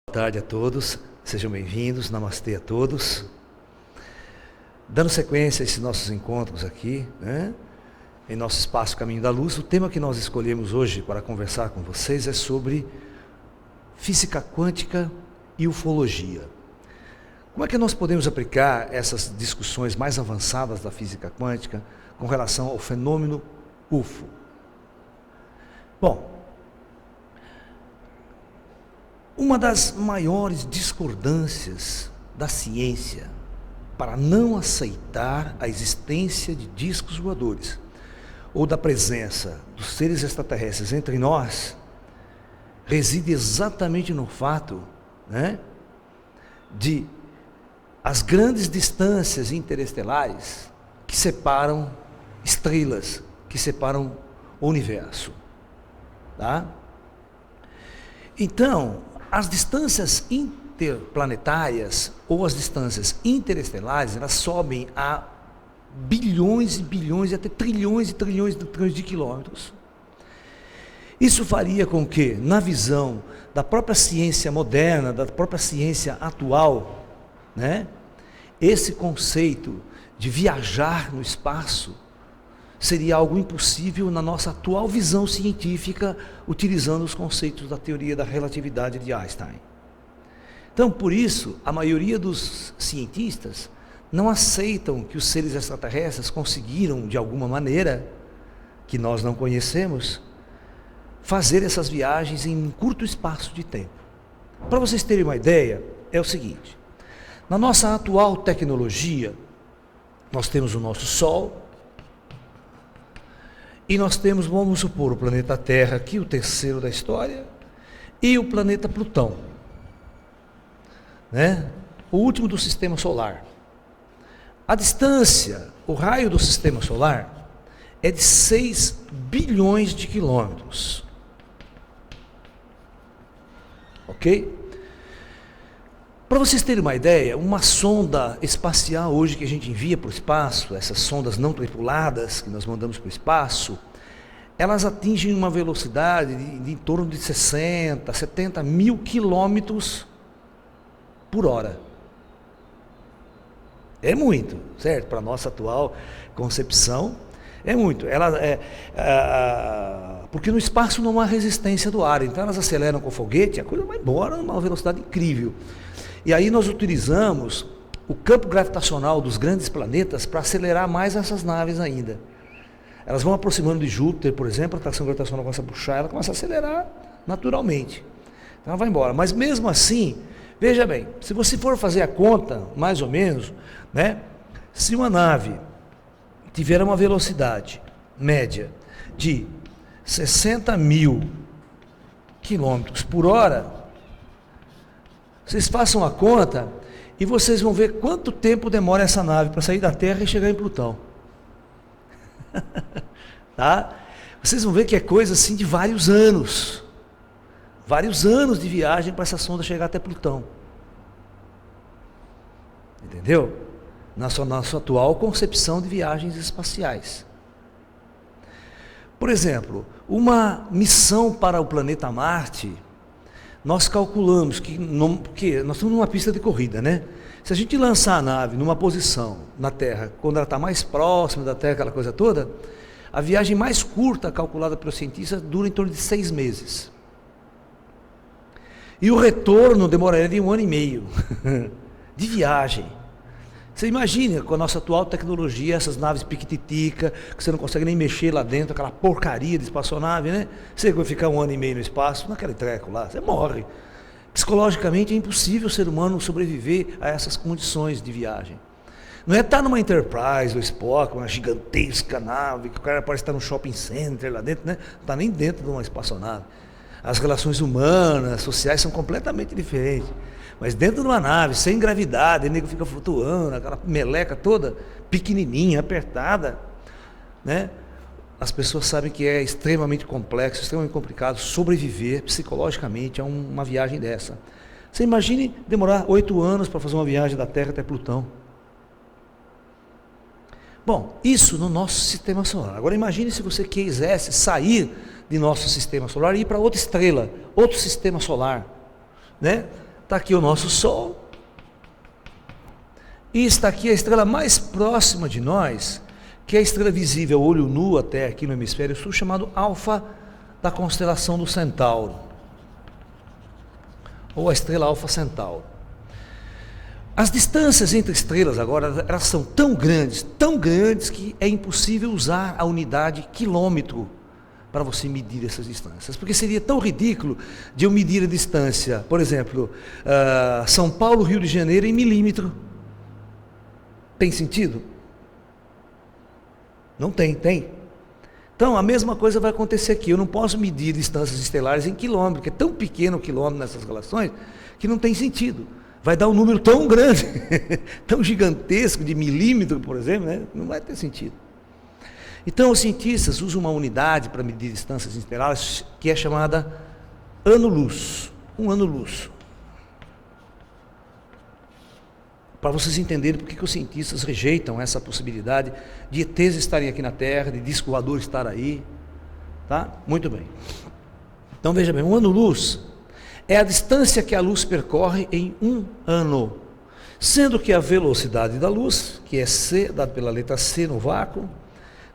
Boa tarde a todos, sejam bem-vindos, namastê a todos. Dando sequência a esses nossos encontros aqui, em nosso espaço Caminho da Luz, o tema que nós escolhemos hoje para conversar com vocês é sobre física quântica e ufologia. Como é que nós podemos aplicar essas discussões mais avançadas da física quântica com relação ao fenômeno UFO? Bom, uma das maiores discordâncias da ciência para não aceitar a existência de discos voadores ou da presença dos seres extraterrestres entre nós reside exatamente no fato, de as grandes distâncias interestelares que separam estrelas, que separam o universo, tá? Então, as distâncias interplanetárias ou as distâncias interestelares, elas sobem a bilhões e bilhões e até trilhões e trilhões de quilômetros. Isso faria com que, na visão da própria ciência moderna, da própria ciência atual, esse conceito de viajar no espaço seria algo impossível na nossa atual visão científica, utilizando os conceitos da teoria da relatividade de Einstein. Então, por isso, a maioria dos cientistas não aceitam que os seres extraterrestres conseguiram, de alguma maneira, que nós não conhecemos, fazer essas viagens em um curto espaço de tempo. Para vocês terem uma ideia, é o seguinte: na nossa atual tecnologia, nós temos o nosso Sol, e nós temos, vamos supor, o planeta Terra aqui, o terceiro da história, e o planeta Plutão, o último do sistema solar. A distância, o raio do sistema solar é de 6 bilhões de quilômetros. Ok? Para vocês terem uma ideia, uma sonda espacial hoje que a gente envia para o espaço, essas sondas não tripuladas que nós mandamos para o espaço, elas atingem uma velocidade de em torno de 60, 70 mil quilômetros por hora. É muito, certo? Para a nossa atual concepção, é muito. Porque no espaço não há resistência do ar, então elas aceleram com o foguete, a coisa vai embora numa velocidade incrível. E aí nós utilizamos o campo gravitacional dos grandes planetas para acelerar mais essas naves ainda. Elas vão aproximando de Júpiter, por exemplo, a atração gravitacional começa a puxar, ela começa a acelerar naturalmente. Então ela vai embora. Mas mesmo assim, veja bem, se você for fazer a conta, mais ou menos, se uma nave tiver uma velocidade média de 60 mil quilômetros por hora, vocês façam a conta e vocês vão ver quanto tempo demora essa nave para sair da Terra e chegar em Plutão. Tá? Vocês vão ver que é coisa assim de vários anos de viagem para essa sonda chegar até Plutão. Entendeu? Na sua atual concepção de viagens espaciais. Por exemplo, uma missão para o planeta Marte, nós calculamos porque nós estamos numa pista de corrida, Se a gente lançar a nave numa posição na Terra, quando ela está mais próxima da Terra, aquela coisa toda, a viagem mais curta calculada pelos cientistas dura em torno de 6 meses. E o retorno demoraria de 1 ano e meio de viagem. Você imagina, com a nossa atual tecnologia, essas naves piquititica, que você não consegue nem mexer lá dentro, aquela porcaria de espaçonave, Você vai ficar 1 ano e meio no espaço, naquele treco lá, você morre. Psicologicamente é impossível o ser humano sobreviver a essas condições de viagem. Não é estar numa Enterprise ou Spock, uma gigantesca nave, que o cara parece estar num shopping center lá dentro, Não está nem dentro de uma espaçonave. As relações humanas, sociais são completamente diferentes. Mas dentro de uma nave, sem gravidade, o nego fica flutuando, aquela meleca toda pequenininha, apertada, As pessoas sabem que é extremamente complexo, extremamente complicado sobreviver psicologicamente a uma viagem dessa. Você imagine demorar 8 anos para fazer uma viagem da Terra até Plutão. Bom, isso no nosso sistema solar. Agora imagine se você quisesse sair de nosso sistema solar e ir para outra estrela, outro sistema solar, Está aqui o nosso Sol. E está aqui a estrela mais próxima de nós, que é a estrela visível a olho nu até aqui no hemisfério sul, chamado Alfa, da constelação do Centauro, ou a estrela Alfa Centauro. As distâncias entre estrelas agora, elas são tão grandes que é impossível usar a unidade quilômetro para você medir essas distâncias, porque seria tão ridículo de eu medir a distância, por exemplo, São Paulo, Rio de Janeiro em milímetro. Tem sentido? Não tem. Então, a mesma coisa vai acontecer aqui. Eu não posso medir distâncias estelares em quilômetro, porque é tão pequeno o quilômetro nessas relações, que não tem sentido. Vai dar um número tão grande, tão gigantesco, de milímetro, por exemplo, né? Não vai ter sentido. Então, os cientistas usam uma unidade para medir distâncias estelares, que é chamada ano-luz. Um ano-luz. Para vocês entenderem por que os cientistas rejeitam essa possibilidade de ETs estarem aqui na Terra, de disco voador estar aí, tá? Muito bem. Então veja bem, um ano-luz é a distância que a luz percorre em um ano, sendo que a velocidade da luz, que é C, dado pela letra C no vácuo,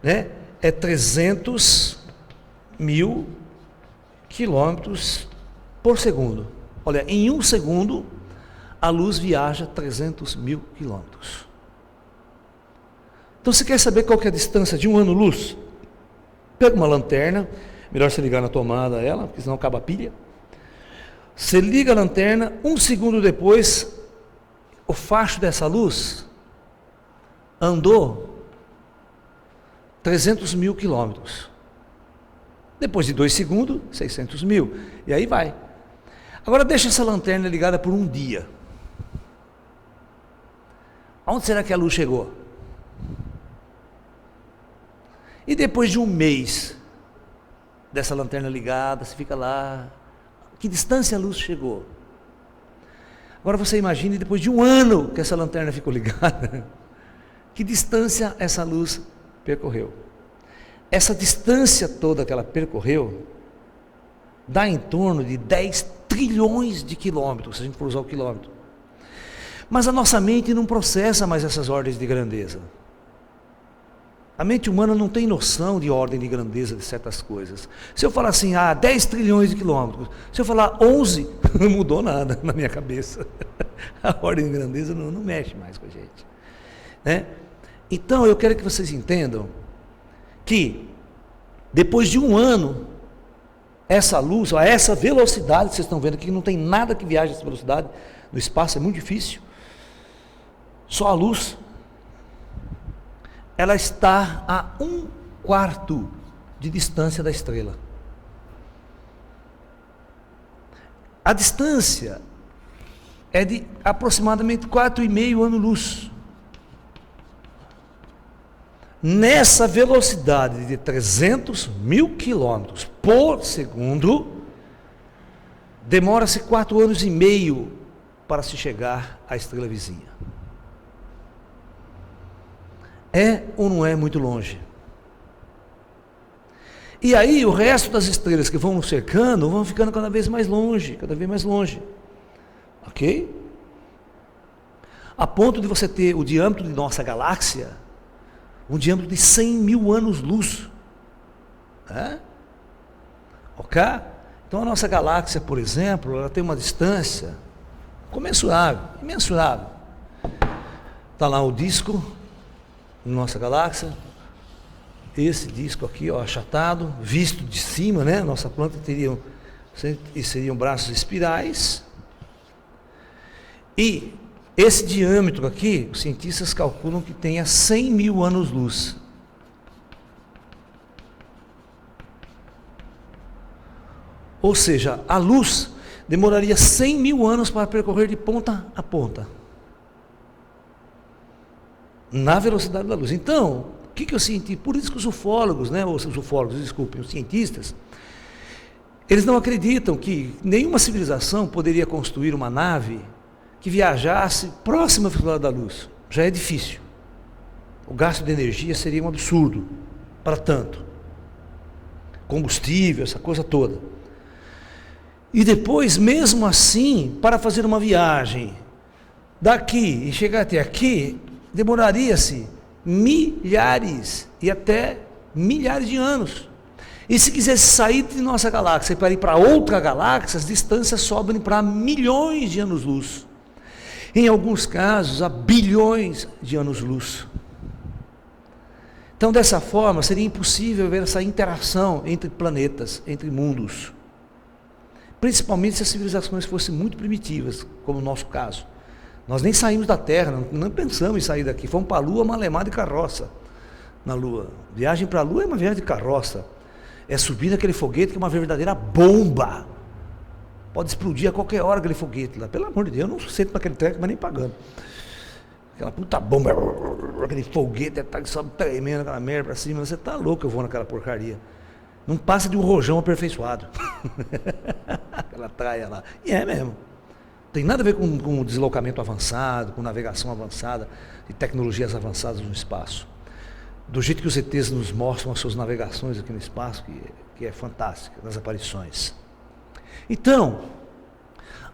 né, é 300.000 quilômetros por segundo. Olha, em um segundo, a luz viaja 300.000 quilômetros. Então, você quer saber qual que é a distância de um ano-luz? Pega uma lanterna, melhor você ligar na tomada ela, porque senão acaba a pilha. Você liga a lanterna, um segundo depois, o facho dessa luz andou 300.000 quilômetros. Depois de 2 segundos, 600.000. E aí vai. Agora deixa essa lanterna ligada por um dia. Aonde será que a luz chegou? E depois de um mês dessa lanterna ligada, você fica lá, que distância a luz chegou? Agora você imagine depois de um ano que essa lanterna ficou ligada, que distância essa luz percorreu? Essa distância toda que ela percorreu dá em torno de 10 trilhões de quilômetros, se a gente for usar o quilômetro. Mas a nossa mente não processa mais essas ordens de grandeza. A mente humana não tem noção de ordem de grandeza de certas coisas. Se eu falar assim, 10 trilhões de quilômetros, se eu falar 11, não mudou nada na minha cabeça. A ordem de grandeza não mexe mais com a gente, né? Então, eu quero que vocês entendam que, depois de um ano, essa luz, essa velocidade que vocês estão vendo aqui, que não tem nada que viaje a essa velocidade, no espaço é muito difícil, só a luz, ela está a 1/4 de distância da estrela. A distância é de aproximadamente 4,5 anos-luz. Nessa velocidade de 300.000 quilômetros por segundo, demora-se 4,5 anos para se chegar à estrela vizinha. É ou não é muito longe? E aí o resto das estrelas que vão nos cercando, vão ficando cada vez mais longe, ok? A ponto de você ter o diâmetro de nossa galáxia, um diâmetro de 100.000 anos-luz. Ok? Então a nossa galáxia, por exemplo, ela tem uma distância comensurável, imensurável. Está lá o disco, nossa galáxia, esse disco aqui, ó, achatado, visto de cima, né? Nossa planta seriam braços espirais. E esse diâmetro aqui, os cientistas calculam que tenha 100.000 anos-luz. Ou seja, a luz demoraria 100.000 anos para percorrer de ponta a ponta, na velocidade da luz. Então, o que eu senti? Por isso que os ufólogos, os cientistas, eles não acreditam que nenhuma civilização poderia construir uma nave que viajasse próxima à velocidade da luz. Já é difícil. O gasto de energia seria um absurdo para tanto. Combustível, essa coisa toda. E depois, mesmo assim, para fazer uma viagem daqui e chegar até aqui, demoraria-se milhares e até milhares de anos. E se quisesse sair de nossa galáxia para ir para outra galáxia, as distâncias sobem para milhões de anos-luz. Em alguns casos, a bilhões de anos-luz. Então, dessa forma, seria impossível ver essa interação entre planetas, entre mundos. Principalmente se as civilizações fossem muito primitivas, como o nosso caso. Nós nem saímos da Terra, não pensamos em sair daqui. Fomos para a Lua, malemar de carroça na Lua. Viagem para a Lua é uma viagem de carroça. É subir naquele foguete que é uma verdadeira bomba. Pode explodir a qualquer hora aquele foguete lá. Pelo amor de Deus, eu não sento naquele treco, mas nem pagando. Aquela puta bomba, aquele foguete, sobe tremendo, aquela merda para cima. Você tá louco, eu vou naquela porcaria. Não passa de um rojão aperfeiçoado. Aquela traia lá. E é mesmo. Tem nada a ver com deslocamento avançado, com navegação avançada e tecnologias avançadas no espaço. Do jeito que os ETs nos mostram as suas navegações aqui no espaço, que é fantástica, das aparições. Então,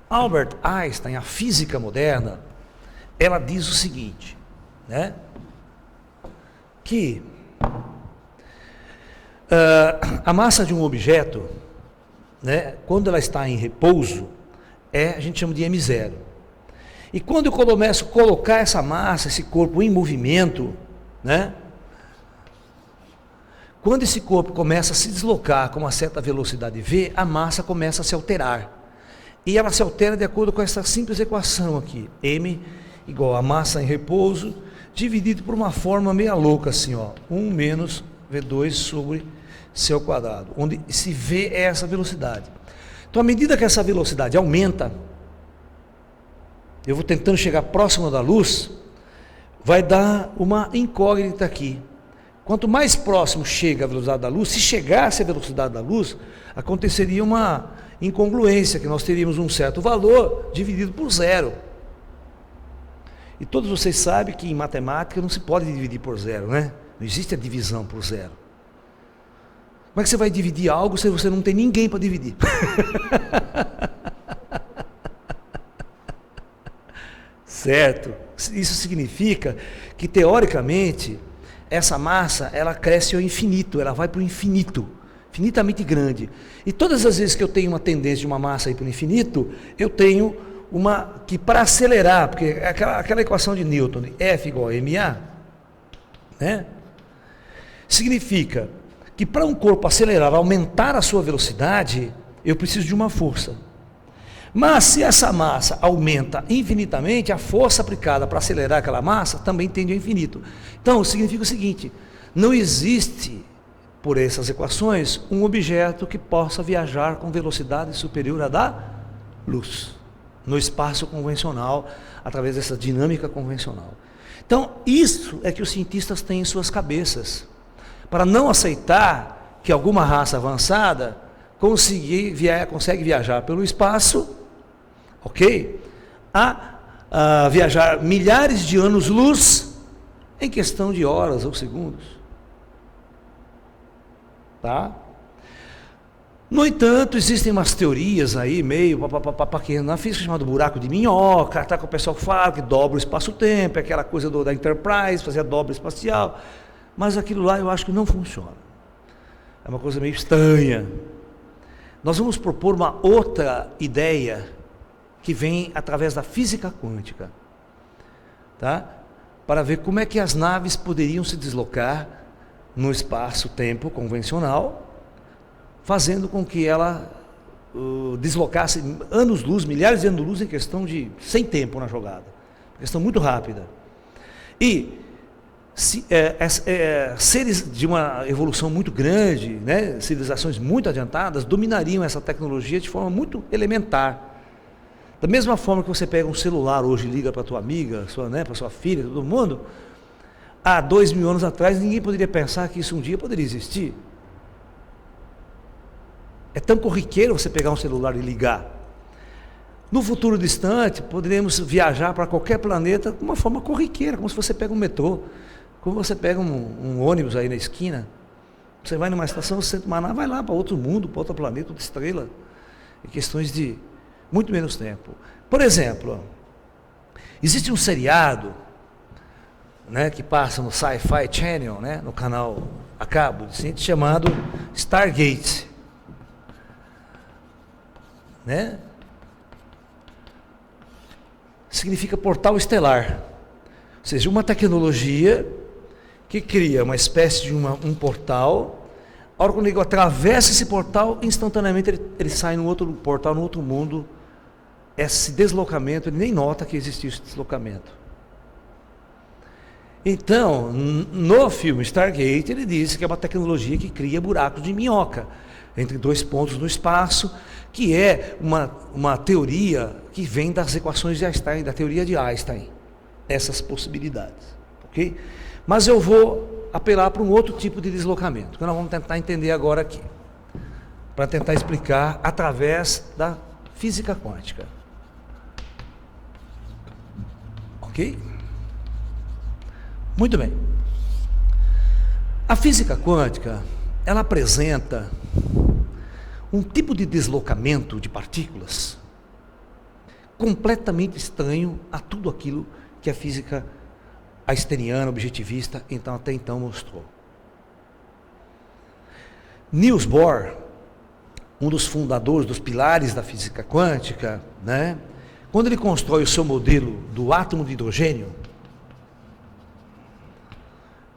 Albert Einstein, a física moderna, ela diz o seguinte, né? Que a massa de um objeto, né, quando ela está em repouso, a gente chama de M0. E quando eu começo a colocar essa massa, esse corpo em movimento, né, quando esse corpo começa a se deslocar com uma certa velocidade v, a massa começa a se alterar. E ela se altera de acordo com essa simples equação aqui. M igual a massa em repouso, dividido por uma forma meia louca assim, ó. 1 menos V2 sobre C ao quadrado. Onde se V é essa velocidade. Então, à medida que essa velocidade aumenta, eu vou tentando chegar próximo da luz, vai dar uma incógnita aqui. Quanto mais próximo chega a velocidade da luz, se chegasse a velocidade da luz, aconteceria uma incongruência, que nós teríamos um certo valor dividido por zero. E todos vocês sabem que em matemática não se pode dividir por zero, né? Não existe a divisão por zero. Como é que você vai dividir algo se você não tem ninguém para dividir? Certo? Isso significa que, teoricamente, essa massa, ela cresce ao infinito, ela vai para o infinito, infinitamente grande. E todas as vezes que eu tenho uma tendência de uma massa ir para o infinito, eu tenho uma que, para acelerar, porque aquela equação de Newton, F igual a ma, né, significa que para um corpo acelerar, aumentar a sua velocidade, eu preciso de uma força. Mas se essa massa aumenta infinitamente, a força aplicada para acelerar aquela massa também tende ao infinito. Então, significa o seguinte, não existe, por essas equações, um objeto que possa viajar com velocidade superior à da luz, no espaço convencional, através dessa dinâmica convencional. Então, isso é que os cientistas têm em suas cabeças, para não aceitar que alguma raça avançada consegue viajar pelo espaço, ok? A viajar milhares de anos-luz em questão de horas ou segundos. Tá? No entanto, existem umas teorias aí, meio na física chamada buraco de minhoca, tá, que o pessoal fala que dobra o espaço-tempo, aquela coisa da Enterprise, fazer a dobra espacial, mas aquilo lá eu acho que não funciona. É uma coisa meio estranha. Nós vamos propor uma outra ideia que vem através da física quântica, tá? Para ver como é que as naves poderiam se deslocar no espaço-tempo convencional, fazendo com que ela deslocasse anos-luz, milhares de anos-luz em questão de, sem tempo na jogada, questão muito rápida. E seres de uma evolução muito grande, né, civilizações muito adiantadas, dominariam essa tecnologia de forma muito elementar. Da mesma forma que você pega um celular hoje e liga para a tua amiga, para sua filha, todo mundo, há 2000 anos atrás ninguém poderia pensar que isso um dia poderia existir. É tão corriqueiro você pegar um celular e ligar. No futuro distante, poderemos viajar para qualquer planeta de uma forma corriqueira, como se você pega um metrô, como você pega um ônibus aí na esquina. Você vai numa estação, você senta uma nave, vai lá para outro mundo, para outro planeta, outra estrela. em questões de muito menos tempo. Por exemplo, existe um seriado, né, que passa no Sci-Fi Channel, né, no canal a cabo, assim, chamado Stargate, né? Significa portal estelar, ou seja, uma tecnologia que cria uma espécie de um portal. A hora que o nego atravessa esse portal, instantaneamente ele sai num outro portal, num outro mundo. Esse deslocamento, ele nem nota que existiu esse deslocamento. Então, no filme Stargate, ele diz que é uma tecnologia que cria buracos de minhoca entre dois pontos no espaço, que é uma teoria que vem das equações de Einstein, da teoria de Einstein, essas possibilidades, ok? Mas eu vou apelar para um outro tipo de deslocamento, que nós vamos tentar entender agora aqui, para tentar explicar através da física quântica, ok? Muito bem. A física quântica, ela apresenta um tipo de deslocamento de partículas completamente estranho a tudo aquilo que a física einsteiniana, objetivista, até então mostrou. Niels Bohr, um dos fundadores, dos pilares da física quântica, né, quando ele constrói o seu modelo do átomo de hidrogênio,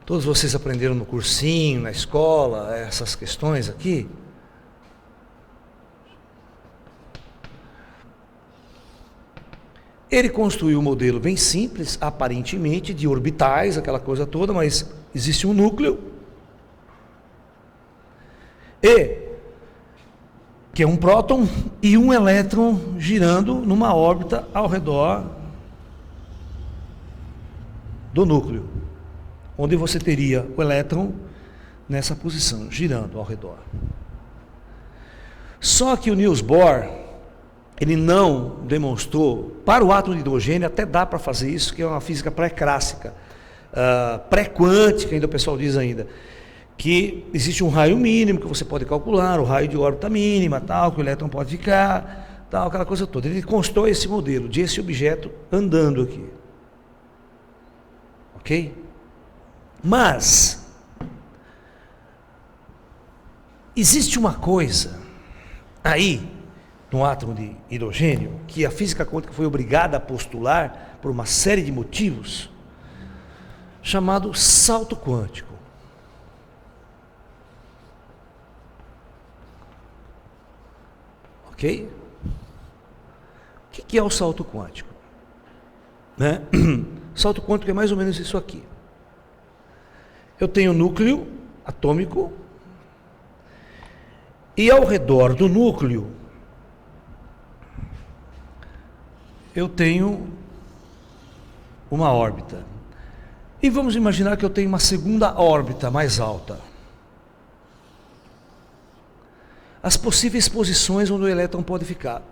todos vocês aprenderam no cursinho, na escola, essas questões aqui. Ele construiu um modelo bem simples, aparentemente, de orbitais, aquela coisa toda, mas existe um núcleo, que é um próton e um elétron girando numa órbita ao redor do núcleo, onde você teria o elétron nessa posição, girando ao redor. Só que o Niels Bohr, ele não demonstrou, para o átomo de hidrogênio até dá para fazer isso, que é uma física pré-clássica, pré-quântica, ainda o pessoal diz ainda, que existe um raio mínimo que você pode calcular, o raio de órbita mínima, tal, que o elétron pode ficar, tal, aquela coisa toda. Ele constrói esse modelo de esse objeto andando aqui. Ok? Mas existe uma coisa aí no átomo de hidrogênio que a física quântica foi obrigada a postular por uma série de motivos, chamado salto quântico. Ok? O que é o salto quântico? Né? Salto quântico é mais ou menos isso aqui. Eu tenho um núcleo atômico e ao redor do núcleo eu tenho uma órbita. E vamos imaginar que eu tenho uma segunda órbita mais alta. As possíveis posições onde o elétron pode ficar.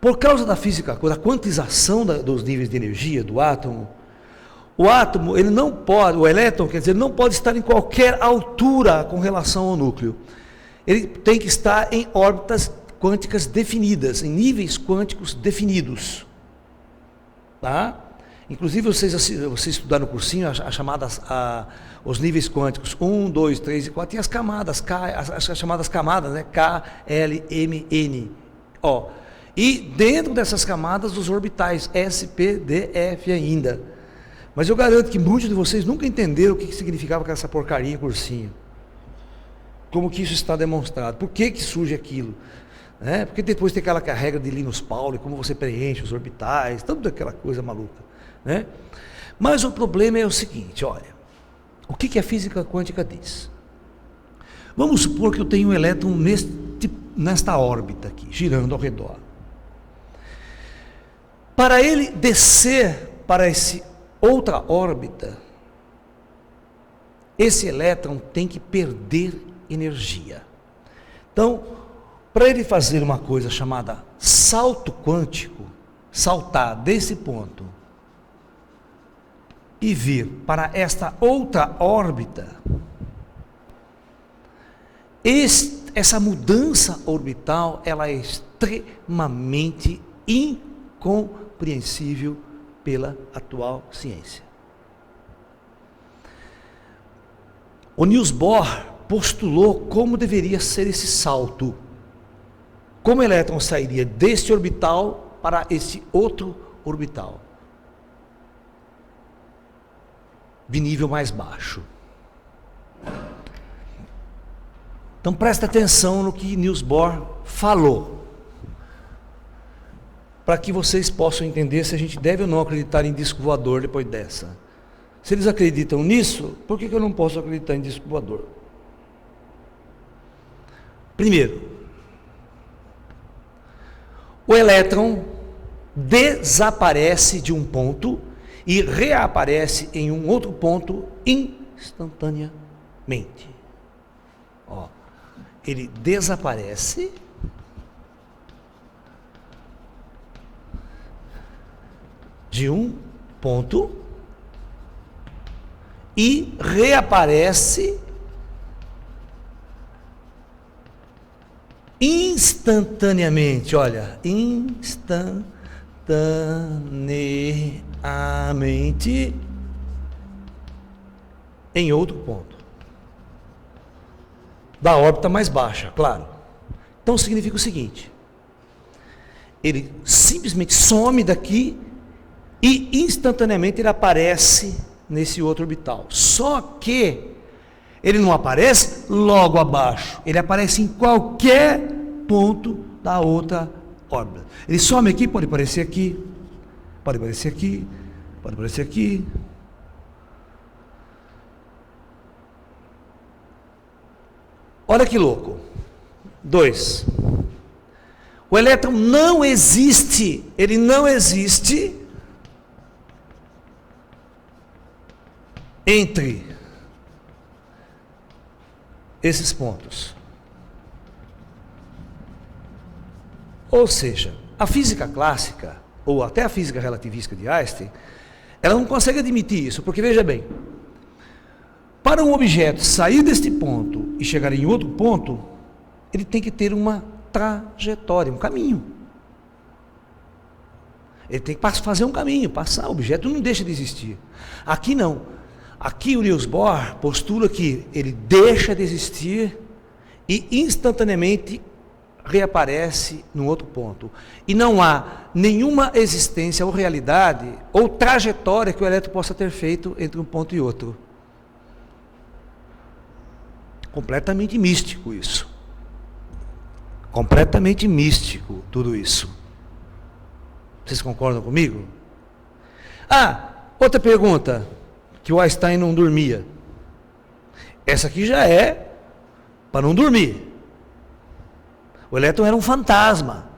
Por causa da física, da quantização dos níveis de energia do átomo, o átomo, ele não pode, o elétron, quer dizer, não pode estar em qualquer altura com relação ao núcleo. Ele tem que estar em órbitas quânticas definidas, em níveis quânticos definidos. Tá? Inclusive, vocês estudaram no cursinho os níveis quânticos 1, 2, 3 e 4, tem as camadas, as chamadas camadas, né? K, L, M, N, O. E dentro dessas camadas, os orbitais S, P, D, F ainda. Mas eu garanto que muitos de vocês nunca entenderam o que significava essa porcaria em cursinho. Como que isso está demonstrado? Por que surge aquilo? Porque depois tem aquela regra de Linus Pauling, como você preenche os orbitais, toda aquela coisa maluca. Né? Mas o problema é o seguinte, olha, o que a física quântica diz? Vamos supor que eu tenho um elétron nesta órbita aqui, girando ao redor. Para ele descer para essa outra órbita, esse elétron tem que perder energia. Então, para ele fazer uma coisa chamada salto quântico, saltar desse ponto e vir para esta outra órbita, essa mudança orbital, ela é extremamente incompreensível pela atual ciência. O Niels Bohr postulou como deveria ser esse salto. Como o elétron sairia deste orbital para esse outro orbital, de nível mais baixo. Então presta atenção no que Niels Bohr falou, para que vocês possam entender se a gente deve ou não acreditar em disco voador depois dessa. Se eles acreditam nisso, por que eu não posso acreditar em disco voador? Primeiro, o elétron desaparece de um ponto e reaparece em um outro ponto instantaneamente. Ó, ele desaparece de um ponto e reaparece instantaneamente, olha, instantaneamente em outro ponto da órbita mais baixa, claro. Então significa o seguinte: ele simplesmente some daqui e instantaneamente ele aparece nesse outro orbital. Só que ele não aparece logo abaixo, ele aparece em qualquer ponto da outra órbita. Ele some aqui, pode aparecer aqui, pode aparecer aqui, pode aparecer aqui. Olha que louco. 2. O elétron não existe, ele não existe entre esses pontos. Ou seja, a física clássica, ou até a física relativística de Einstein, ela não consegue admitir isso, porque veja bem, para um objeto sair deste ponto e chegar em outro ponto, ele tem que ter uma trajetória, um caminho. Ele tem que fazer um caminho, passar, o objeto não deixa de existir. Aqui não. Aqui o Niels Bohr postula que ele deixa de existir e instantaneamente reaparece num outro ponto. E não há nenhuma existência ou realidade ou trajetória que o elétron possa ter feito entre um ponto e outro. Completamente místico isso. Completamente místico tudo isso. Vocês concordam comigo? Ah, outra pergunta, que o Einstein não dormia. Essa aqui já é para não dormir. O elétron era um fantasma.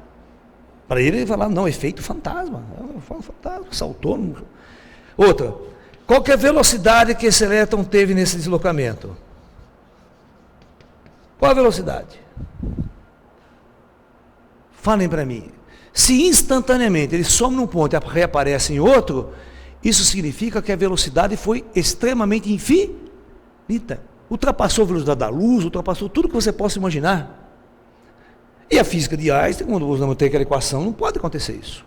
Para ele falava, não, efeito fantasma. Foi um fantasma, saltou. Outra, qual que é a velocidade que esse elétron teve nesse deslocamento? Qual a velocidade? Falem para mim. Se instantaneamente ele some num ponto e reaparece em outro, isso significa que a velocidade foi extremamente infinita. Ultrapassou a velocidade da luz, ultrapassou tudo que você possa imaginar. E a física de Einstein, quando usamos aquela equação, não pode acontecer isso.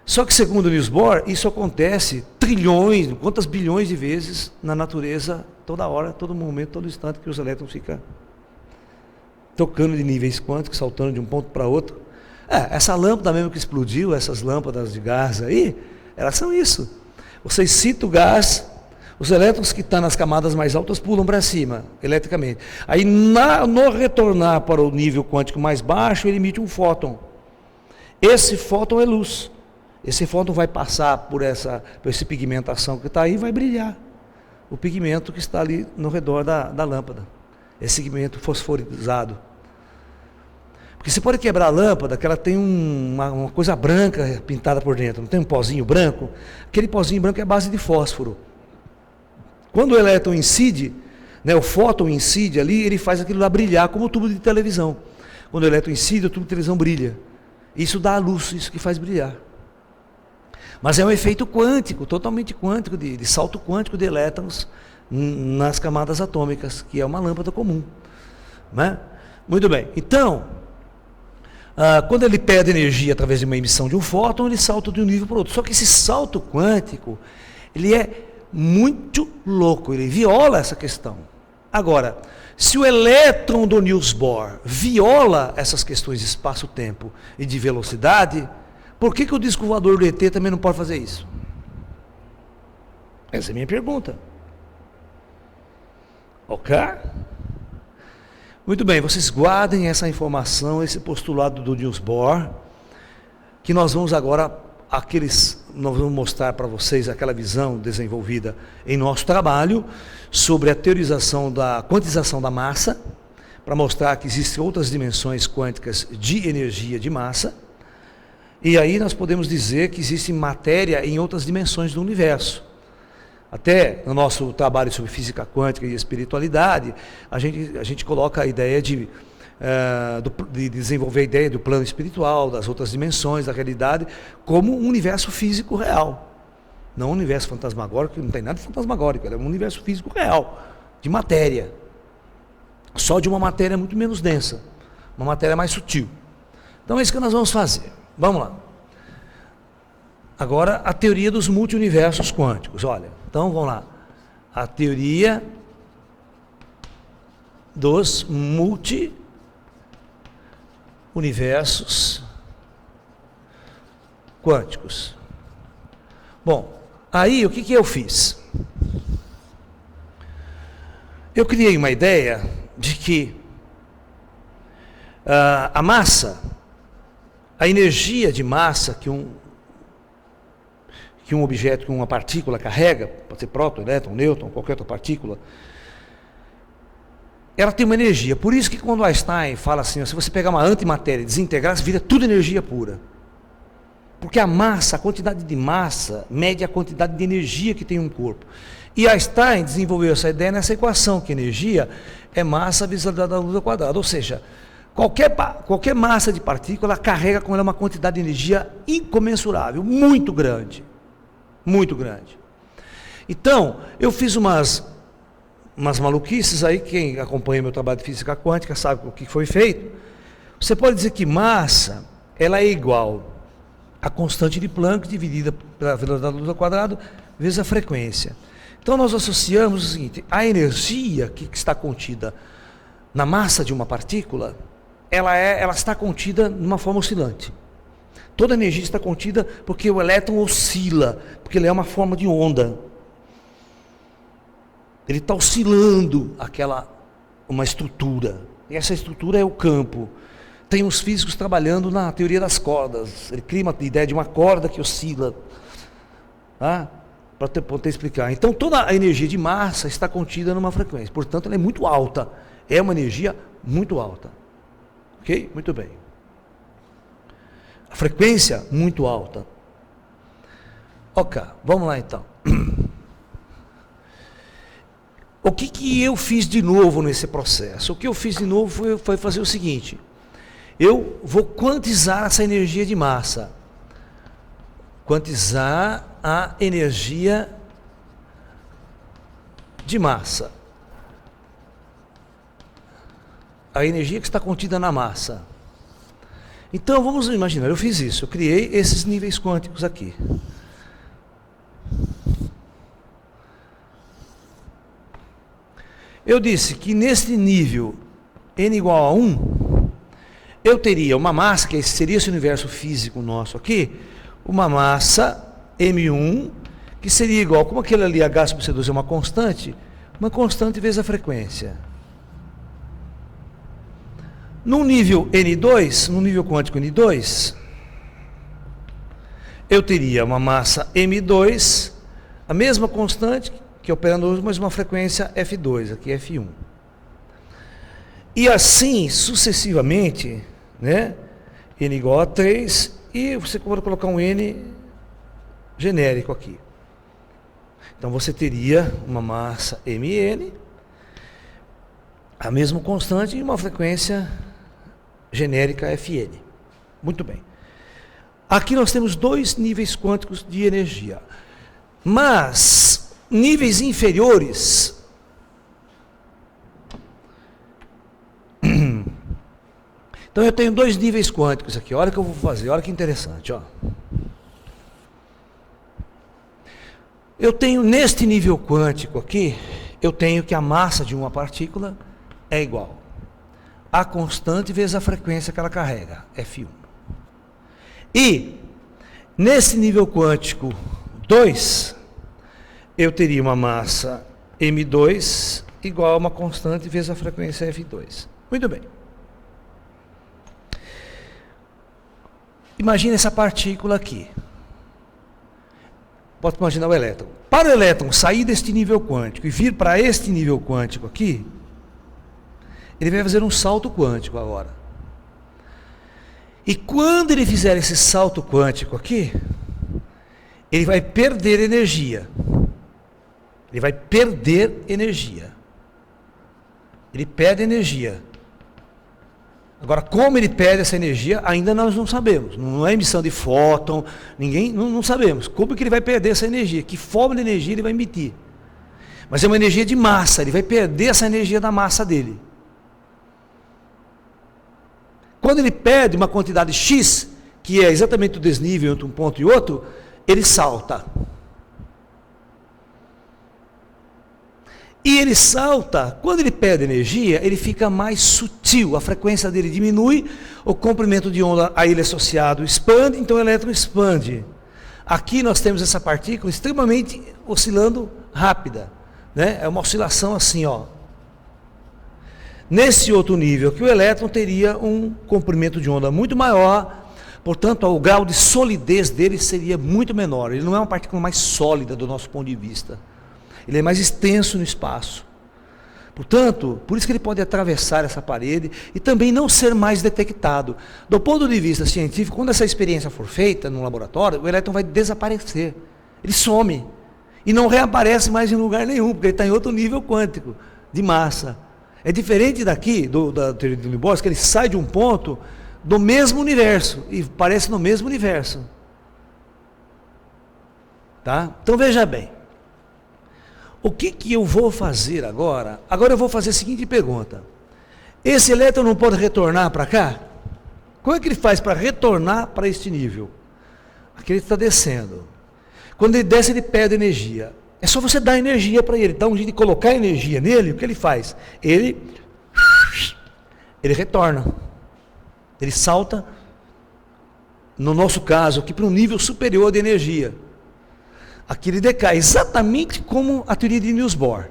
Só que segundo Niels Bohr, isso acontece trilhões, quantas bilhões de vezes na natureza, toda hora, todo momento, todo instante que os elétrons ficam tocando de níveis quânticos, saltando de um ponto para outro. Essa lâmpada mesmo que explodiu, essas lâmpadas de gás aí, elas são isso. Você excita o gás, os elétrons que estão nas camadas mais altas pulam para cima, eletricamente. Aí, no retornar para o nível quântico mais baixo, ele emite um fóton. Esse fóton é luz. Esse fóton vai passar por essa pigmentação que está aí e vai brilhar. O pigmento que está ali no redor da lâmpada. Esse pigmento fosforizado. Porque você pode quebrar a lâmpada, que ela tem uma coisa branca pintada por dentro, não tem um pozinho branco? Aquele pozinho branco é a base de fósforo. Quando o elétron incide, o fóton incide ali, ele faz aquilo lá brilhar, como o tubo de televisão. Quando o elétron incide, o tubo de televisão brilha. Isso dá a luz, isso que faz brilhar. Mas é um efeito quântico, totalmente quântico, de salto quântico de elétrons nas camadas atômicas, que é uma lâmpada comum. Né? Muito bem, então, Quando ele perde energia através de uma emissão de um fóton, ele salta de um nível para o outro. Só que esse salto quântico, ele é muito louco, ele viola essa questão. Agora, se o elétron do Niels Bohr viola essas questões de espaço-tempo e de velocidade, por que o disco voador do ET também não pode fazer isso? Essa é a minha pergunta. Ok? Muito bem, vocês guardem essa informação, esse postulado do Niels Bohr, que nós vamos agora, nós vamos mostrar para vocês aquela visão desenvolvida em nosso trabalho sobre a teorização da quantização da massa, para mostrar que existem outras dimensões quânticas de energia de massa, e aí nós podemos dizer que existe matéria em outras dimensões do universo. Até no nosso trabalho sobre física quântica e espiritualidade, a gente coloca a ideia de desenvolver a ideia do plano espiritual, das outras dimensões da realidade, como um universo físico real. Não um universo fantasmagórico, que não tem nada de fantasmagórico, é um universo físico real, de matéria. Só de uma matéria muito menos densa, uma matéria mais sutil. Então é isso que nós vamos fazer. Vamos lá. Agora, a teoria dos multiuniversos quânticos. Olha, então vamos lá. A teoria dos multiuniversos quânticos. Bom, aí o que eu fiz? Eu criei uma ideia de que a massa, a energia de massa que um objeto, que uma partícula carrega, pode ser próton, elétron, nêutron, qualquer outra partícula, ela tem uma energia. Por isso que quando Einstein fala assim, se você pegar uma antimatéria e desintegrar, vira tudo energia pura. Porque a massa, a quantidade de massa, mede a quantidade de energia que tem um corpo. E Einstein desenvolveu essa ideia nessa equação, que energia é massa vezes a luz ao quadrado. Ou seja, qualquer massa de partícula carrega com ela uma quantidade de energia incomensurável, muito grande. Muito grande. Então, eu fiz umas maluquices aí, quem acompanha meu trabalho de física quântica sabe o que foi feito. Você pode dizer que massa, ela é igual a constante de Planck dividida pela velocidade da luz ao quadrado vezes a frequência. Então nós associamos o seguinte: a energia que está contida na massa de uma partícula, ela está contida numa forma oscilante. Toda a energia está contida porque o elétron oscila, porque ele é uma forma de onda. Ele está oscilando uma estrutura. E essa estrutura é o campo. Tem uns físicos trabalhando na teoria das cordas. Ele cria uma ideia de uma corda que oscila. Para poder explicar. Então toda a energia de massa está contida numa frequência. Portanto, ela é muito alta. É uma energia muito alta. Ok? Muito bem. A frequência muito alta. Ok, vamos lá então. O que eu fiz de novo nesse processo? O que eu fiz de novo foi fazer o seguinte: eu vou quantizar essa energia de massa. Quantizar a energia de massa. A energia que está contida na massa. Então vamos imaginar, eu fiz isso, eu criei esses níveis quânticos aqui. Eu disse que nesse nível n igual a 1, eu teria uma massa, que seria esse universo físico nosso aqui, uma massa M1, que seria igual, como aquele ali, H sobre C2 é uma constante vezes a frequência. No nível N2, no nível quântico N2, eu teria uma massa M2, a mesma constante, que é operando hoje, mas uma frequência F2, aqui F1. E assim, sucessivamente, né? N igual a 3, e você pode colocar um N genérico aqui. Então você teria uma massa Mn, a mesma constante, e uma frequência genérica Fn. Muito bem. Aqui nós temos dois níveis quânticos de energia. Mas níveis inferiores Então eu tenho dois níveis quânticos aqui, olha o que eu vou fazer, olha que interessante, ó. Eu tenho neste nível quântico aqui, eu tenho que a massa de uma partícula é igual a constante vezes a frequência que ela carrega, F1. E nesse nível quântico 2, eu teria uma massa M2 igual a uma constante vezes a frequência F2. Muito bem. Imagina essa partícula aqui. Pode imaginar o elétron. Para o elétron sair deste nível quântico e vir para este nível quântico aqui, ele vai fazer um salto quântico agora. E quando ele fizer esse salto quântico aqui, ele vai perder energia. Ele vai perder energia. Ele perde energia. Agora, como ele perde essa energia, ainda nós não sabemos. Não é emissão de fóton, não sabemos. Como que ele vai perder essa energia? Que forma de energia ele vai emitir? Mas é uma energia de massa, ele vai perder essa energia da massa dele. Quando ele perde uma quantidade X, que é exatamente o desnível entre um ponto e outro, ele salta. E ele salta, quando ele perde energia, ele fica mais sutil, a frequência dele diminui, o comprimento de onda a ele associado expande, então o elétron expande. Aqui nós temos essa partícula extremamente oscilando rápida, né? É uma oscilação assim, ó. Nesse outro nível, que o elétron teria um comprimento de onda muito maior, portanto, o grau de solidez dele seria muito menor. Ele não é uma partícula mais sólida do nosso ponto de vista. Ele é mais extenso no espaço. Portanto, por isso que ele pode atravessar essa parede e também não ser mais detectado. Do ponto de vista científico, quando essa experiência for feita no laboratório, o elétron vai desaparecer. Ele some. E não reaparece mais em lugar nenhum, porque ele está em outro nível quântico de massa. É diferente daqui, da teoria de Leboeuf, que ele sai de um ponto do mesmo universo e parece no mesmo universo. Tá? Então veja bem. O que eu vou fazer agora? Agora eu vou fazer a seguinte pergunta. Esse elétron não pode retornar para cá? Como é que ele faz para retornar para este nível? Aqui ele está descendo. Quando ele desce, ele perde energia. É só você dar energia para ele. Dá um jeito de colocar energia nele, o que ele faz? Ele retorna. Ele salta, no nosso caso aqui, para um nível superior de energia. Aqui ele decai, exatamente como a teoria de Niels Bohr.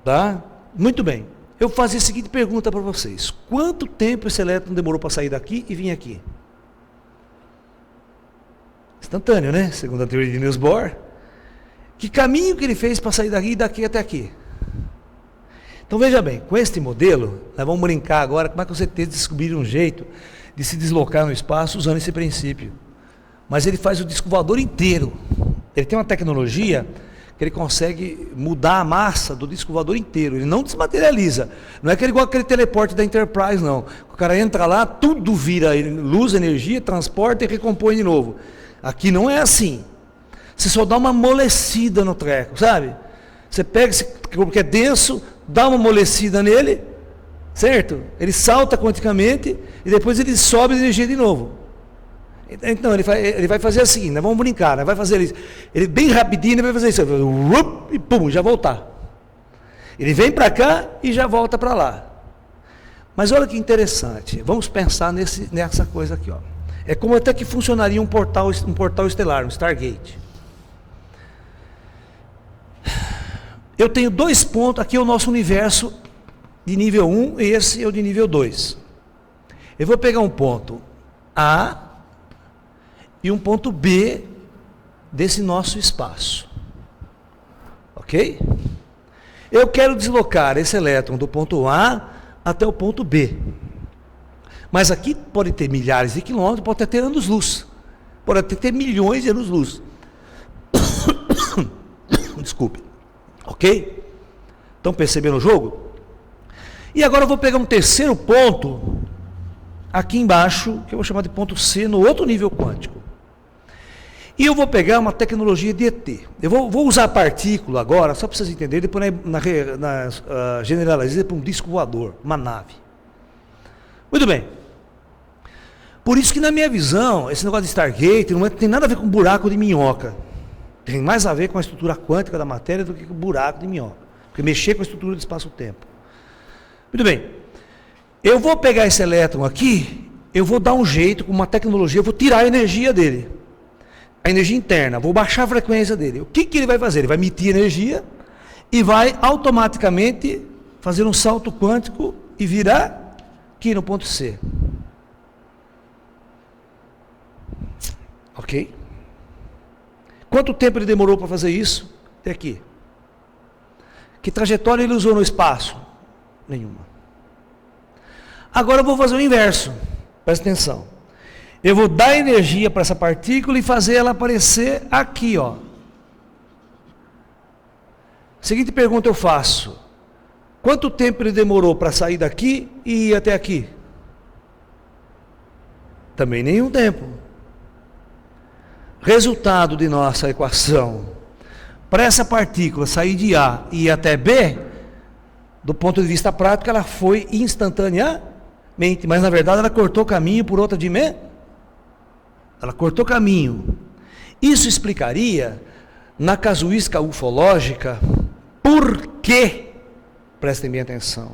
Tá? Muito bem. Eu vou fazer a seguinte pergunta para vocês. Quanto tempo esse elétron demorou para sair daqui e vir aqui? Instantâneo, né? Segundo a teoria de Niels Bohr. Que caminho que ele fez para sair daqui e daqui até aqui? Então veja bem, com este modelo, nós vamos brincar agora, como é que você tem de descobrir um jeito de se deslocar no espaço usando esse princípio. Mas ele faz o disco voador inteiro. Ele tem uma tecnologia que ele consegue mudar a massa do disco voador inteiro. Ele não desmaterializa. Não é que ele igual aquele teleporte da Enterprise, não. O cara entra lá, tudo vira luz, energia, transporta e recompõe de novo. Aqui não é assim. Você só dá uma amolecida no treco, sabe? Você pega esse corpo que é denso, dá uma amolecida nele, certo? Ele salta quanticamente e depois ele sobe a energia de novo. Então, ele vai fazer assim, nós vamos brincar, vai fazer isso. Ele bem rapidinho, ele vai fazer isso, e pum, já voltar. Ele vem para cá e já volta para lá. Mas olha que interessante, vamos pensar nessa coisa aqui, ó. É como até que funcionaria um portal estelar, um Stargate. Eu tenho dois pontos, aqui é o nosso universo de nível 1 e esse é o de nível 2. Eu vou pegar um ponto A e um ponto B desse nosso espaço. Ok? Eu quero deslocar esse elétron do ponto A até o ponto B. Mas aqui pode ter milhares de quilômetros, pode até ter anos-luz. Pode até ter milhões de anos-luz. Desculpe. Ok? Estão percebendo o jogo? E agora eu vou pegar um terceiro ponto aqui embaixo, que eu vou chamar de ponto C, no outro nível quântico. E eu vou pegar uma tecnologia de ET. Eu vou usar a partícula agora, só para vocês entenderem, depois generalizar para um disco voador, uma nave. Muito bem. Por isso que na minha visão, esse negócio de Stargate não tem nada a ver com buraco de minhoca. Tem mais a ver com a estrutura quântica da matéria do que com o buraco de minhoca. Porque mexer com a estrutura do espaço-tempo. Muito bem. Eu vou pegar esse elétron aqui, eu vou dar um jeito com uma tecnologia, eu vou tirar a energia dele. A energia interna, vou baixar a frequência dele. O que ele vai fazer? Ele vai emitir energia e vai automaticamente fazer um salto quântico e virar aqui no ponto C. Ok? Quanto tempo ele demorou para fazer isso? Até aqui. Que trajetória ele usou no espaço? Nenhuma. Agora eu vou fazer o inverso. Presta atenção. Eu vou dar energia para essa partícula e fazer ela aparecer aqui, ó. Seguinte pergunta eu faço. Quanto tempo ele demorou para sair daqui e ir até aqui? Também nenhum tempo. Resultado de nossa equação. Para essa partícula sair de A e ir até B, do ponto de vista prático, ela foi instantaneamente, mas na verdade ela cortou caminho por outra dimensão. Ela cortou caminho. Isso explicaria, na casuística ufológica, por que, prestem bem atenção,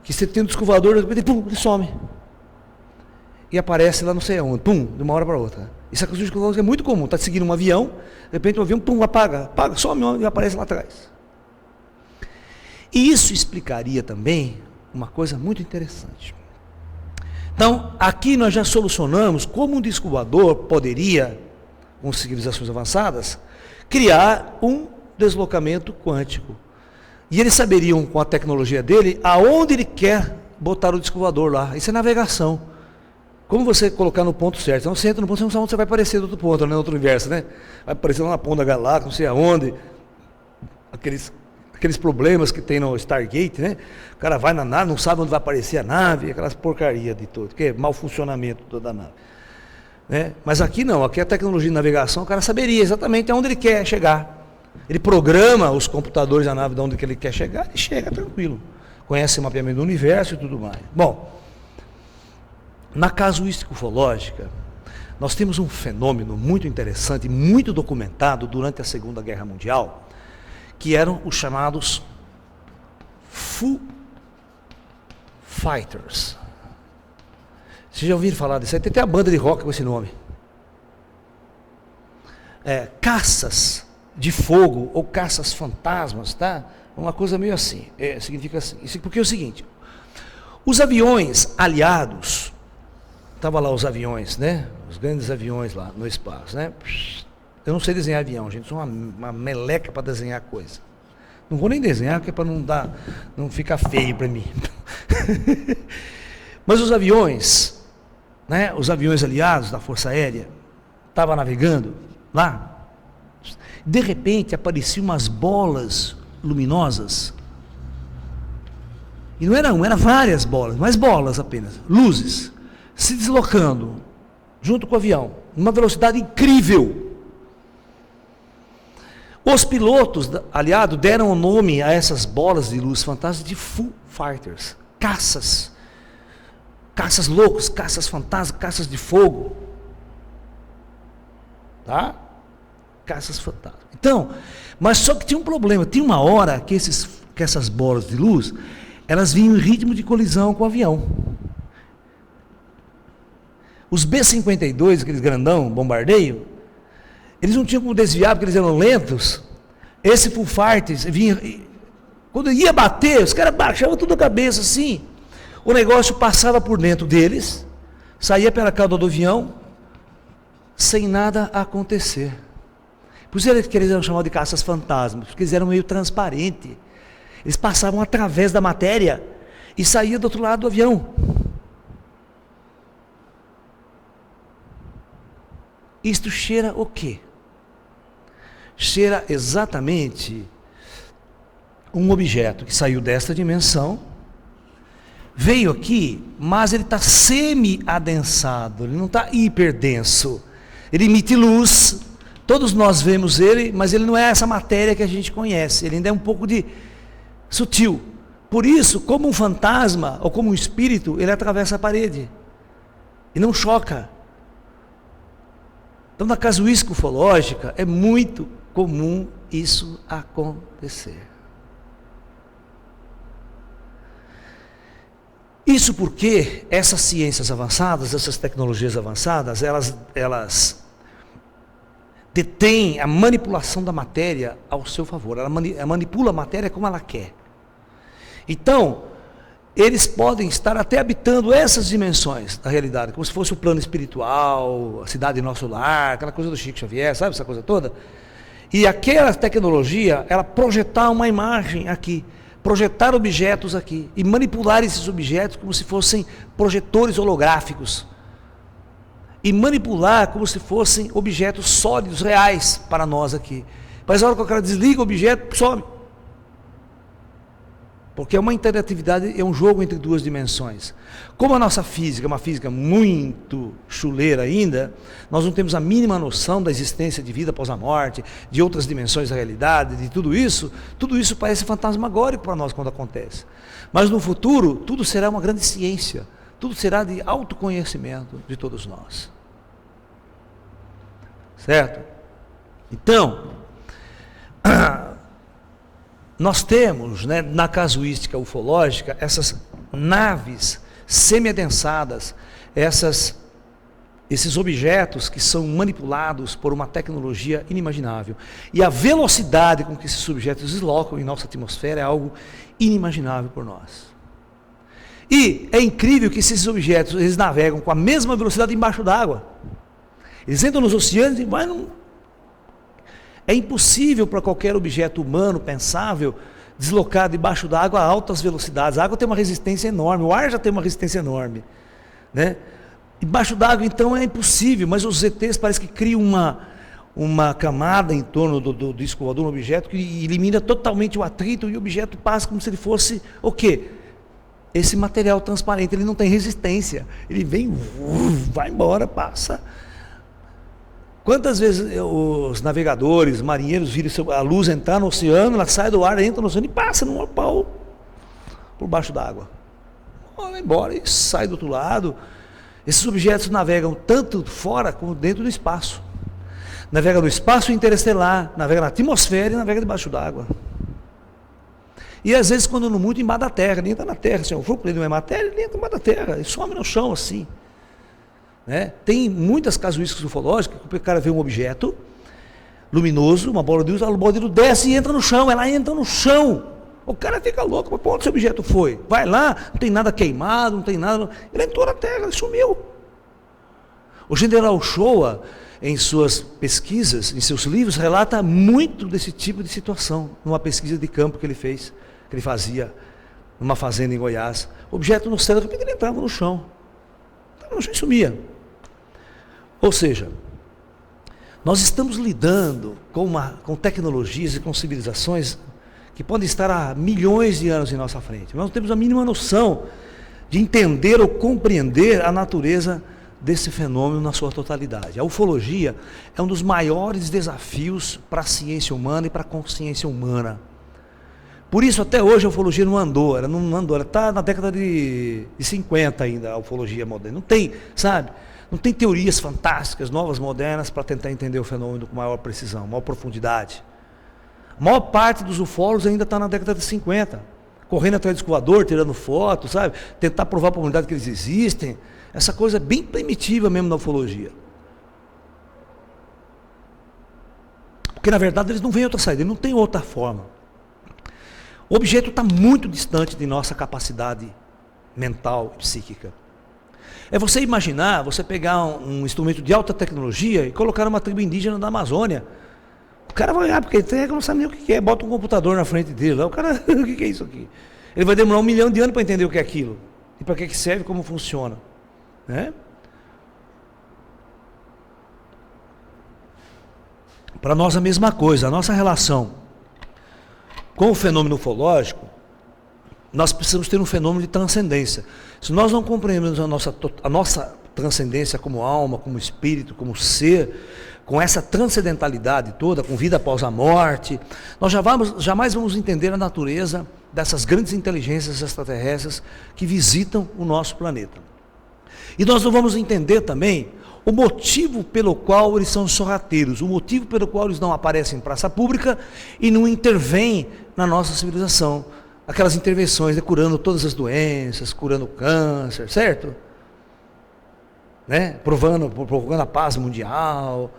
que você tem um disco voador, de repente, pum, ele some. E aparece lá não sei aonde, pum, de uma hora para outra. Isso é casuística ufológica é muito comum. Está seguindo um avião, de repente o avião, pum, apaga, some e aparece lá atrás. E isso explicaria também uma coisa muito interessante. Então, aqui nós já solucionamos como um disco voador poderia, com civilizações avançadas, criar um deslocamento quântico. E eles saberiam, com a tecnologia dele, aonde ele quer botar o disco voador lá. Isso é navegação. Como você colocar no ponto certo? Então, você entra no ponto, você não sabe onde você vai aparecer do outro ponto, né, no outro universo, né? Vai aparecer lá na ponta da galáxia, não sei aonde. Aqueles problemas que tem no Stargate, né? O cara vai na nave, não sabe onde vai aparecer a nave, aquelas porcaria de tudo, que é mau funcionamento da nave. Né? Mas aqui não, aqui a tecnologia de navegação, o cara saberia exatamente aonde ele quer chegar. Ele programa os computadores da nave de onde que ele quer chegar e chega tranquilo. Conhece o mapeamento do universo e tudo mais. Bom, na casuística ufológica, nós temos um fenômeno muito interessante, muito documentado durante a Segunda Guerra Mundial, que eram os chamados Foo Fighters. Vocês já ouviram falar disso? Tem até a banda de rock com esse nome. Caças de fogo ou caças fantasmas, tá? Uma coisa meio assim. Significa assim. Porque é o seguinte: os aviões aliados, estavam lá os aviões, né? Os grandes aviões lá no espaço, né? Eu não sei desenhar avião, gente, sou uma meleca para desenhar coisa. Não vou nem desenhar, porque é para não ficar feio para mim. Mas os aviões, né, os aviões aliados da Força Aérea, estavam navegando lá, de repente apareciam umas bolas luminosas, e não era uma, eram várias bolas, mas bolas apenas, luzes, se deslocando, junto com o avião, numa velocidade incrível. Os pilotos aliados deram o nome a essas bolas de luz fantásticas de Foo Fighters, caças loucos, caças fantasmas, caças de fogo, tá? Caças fantasmas. Então, mas só que tinha um problema, tinha uma hora que essas bolas de luz, elas vinham em ritmo de colisão com o avião. Os B-52, aqueles grandão, bombardeio, eles não tinham como desviar porque eles eram lentos. Esse Foo Fighters vinha, quando ia bater, os caras baixavam tudo a cabeça assim. O negócio passava por dentro deles, saía pela cauda do avião, sem nada acontecer. Por isso que eles eram chamados de caças fantasmas, porque eles eram meio transparentes. Eles passavam através da matéria e saíam do outro lado do avião. Isto cheira o quê? Cheira exatamente um objeto que saiu desta dimensão, veio aqui, mas ele está semi-adensado, ele não está hiperdenso. Ele emite luz, todos nós vemos ele, mas ele não é essa matéria que a gente conhece, ele ainda é um pouco de sutil. Por isso, como um fantasma ou como um espírito, ele atravessa a parede e não choca. Então, na casuística ufológica, é muito comum isso acontecer. Isso porque essas ciências avançadas, essas tecnologias avançadas, elas detêm a manipulação da matéria ao seu favor. Ela manipula a matéria como ela quer. Então, eles podem estar até habitando essas dimensões da realidade, como se fosse o plano espiritual, a cidade nosso lar, aquela coisa do Chico Xavier, sabe essa coisa toda? E aquela tecnologia, ela projetar uma imagem aqui, projetar objetos aqui, e manipular esses objetos como se fossem projetores holográficos, e manipular como se fossem objetos sólidos, reais, para nós aqui. Mas a hora que o cara desliga o objeto, some. Porque é uma interatividade, é um jogo entre duas dimensões. Como a nossa física é uma física muito chuleira ainda, nós não temos a mínima noção da existência de vida após a morte, de outras dimensões da realidade, de tudo isso parece fantasmagórico para nós quando acontece. Mas no futuro, tudo será uma grande ciência, tudo será de autoconhecimento de todos nós. Certo? Então, nós temos, né, na casuística ufológica, essas naves semi-adensadas, esses objetos que são manipulados por uma tecnologia inimaginável. E a velocidade com que esses objetos deslocam em nossa atmosfera é algo inimaginável por nós. E é incrível que esses objetos, eles navegam com a mesma velocidade embaixo d'água. Eles entram nos oceanos e vai num... É impossível para qualquer objeto humano pensável deslocar debaixo da água a altas velocidades. A água tem uma resistência enorme, o ar já tem uma resistência enorme, né? Debaixo d'água, então, é impossível, mas os ETs parece que criam uma camada em torno do disco voador, um objeto que elimina totalmente o atrito e o objeto passa como se ele fosse o quê? Esse material transparente, ele não tem resistência, ele vem, vai embora, passa. Quantas vezes os navegadores, marinheiros viram a luz entrar no oceano, ela sai do ar, entra no oceano e passa num pau por baixo d'água. Vai embora e sai do outro lado. Esses objetos navegam tanto fora como dentro do espaço. Navega no espaço interestelar, navega na atmosfera e navega debaixo d'água. E às vezes, quando não muito, embaixo da terra, ele entra na terra, assim, o fluxo ele não é matéria, ele entra embaixo da terra, ele some no chão assim. Né? Tem muitas casuísticas ufológicas que o cara vê um objeto luminoso, uma bola de luz, a bola de luz desce e entra no chão, ela entra no chão. O cara fica louco, mas para onde esse objeto foi? Vai lá, não tem nada queimado, não tem nada. Ele entrou na terra, ele sumiu. O general Shoa, em suas pesquisas, em seus livros, relata muito desse tipo de situação, numa pesquisa de campo que ele fez, que ele fazia numa fazenda em Goiás. O objeto no céu, de repente ele entrava no chão. Entrava no chão e sumia. Ou seja, nós estamos lidando com tecnologias e com civilizações que podem estar há milhões de anos em nossa frente. Nós não temos a mínima noção de entender ou compreender a natureza desse fenômeno na sua totalidade. A ufologia é um dos maiores desafios para a ciência humana e para a consciência humana. Por isso, até hoje, a ufologia não andou, ela está na década de 50 ainda, a ufologia moderna. Não tem, sabe? Não tem teorias fantásticas, novas, modernas, para tentar entender o fenômeno com maior precisão, maior profundidade. A maior parte dos ufólogos ainda está na década de 50, correndo atrás do escoador, tirando fotos, sabe? Tentar provar para a humanidade que eles existem. Essa coisa é bem primitiva mesmo na ufologia. Porque, na verdade, eles não veem outra saída, eles não têm outra forma. O objeto está muito distante de nossa capacidade mental e psíquica. É você imaginar, você pegar um instrumento de alta tecnologia e colocar numa tribo indígena da Amazônia. O cara vai olhar, porque ele não sabe nem o que é, bota um computador na frente dele, o cara, o que é isso aqui? Ele vai demorar 1 milhão de anos para entender o que é aquilo, e para que serve, como funciona. Né? Para nós a mesma coisa, a nossa relação com o fenômeno ufológico, nós precisamos ter um fenômeno de transcendência. Se nós não compreendemos a nossa transcendência como alma, como espírito, como ser, com essa transcendentalidade toda, com vida após a morte, nós jamais vamos entender a natureza dessas grandes inteligências extraterrestres que visitam o nosso planeta. E nós não vamos entender também o motivo pelo qual eles são sorrateiros, o motivo pelo qual eles não aparecem em praça pública e não intervêm na nossa civilização. Aquelas intervenções, né, curando todas as doenças, curando o câncer, certo? Né? Provocando a paz mundial,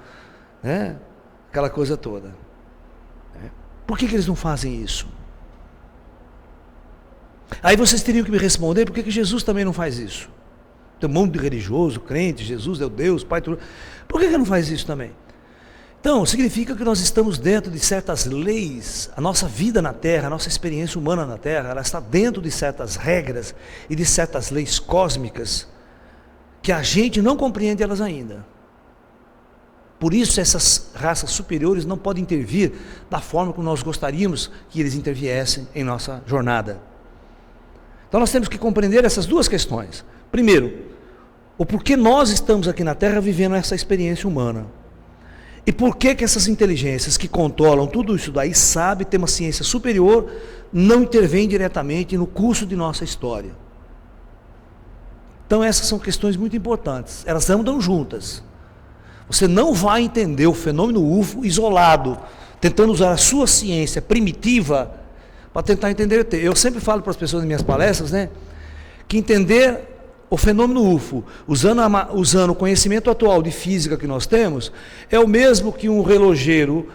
né? Aquela coisa toda. Né? Por que eles não fazem isso? Aí vocês teriam que me responder, por que Jesus também não faz isso? Tem um monte de religioso, crente, Jesus é o Deus, Pai, tudo. Por que ele não faz isso também? Então, significa que nós estamos dentro de certas leis, a nossa vida na Terra, a nossa experiência humana na Terra, ela está dentro de certas regras e de certas leis cósmicas, que a gente não compreende elas ainda. Por isso essas raças superiores não podem intervir da forma como nós gostaríamos que eles interviessem em nossa jornada. Então nós temos que compreender essas duas questões. Primeiro, o porquê nós estamos aqui na Terra vivendo essa experiência humana. E por que essas inteligências que controlam tudo isso daí, sabem ter uma ciência superior, não intervêm diretamente no curso de nossa história. Então essas são questões muito importantes, elas andam juntas. Você não vai entender o fenômeno UFO isolado, tentando usar a sua ciência primitiva para tentar entender o ET. Eu sempre falo para as pessoas nas minhas palestras, né, que entender o fenômeno UFO, usando o conhecimento atual de física que nós temos, é o mesmo que um relojeiro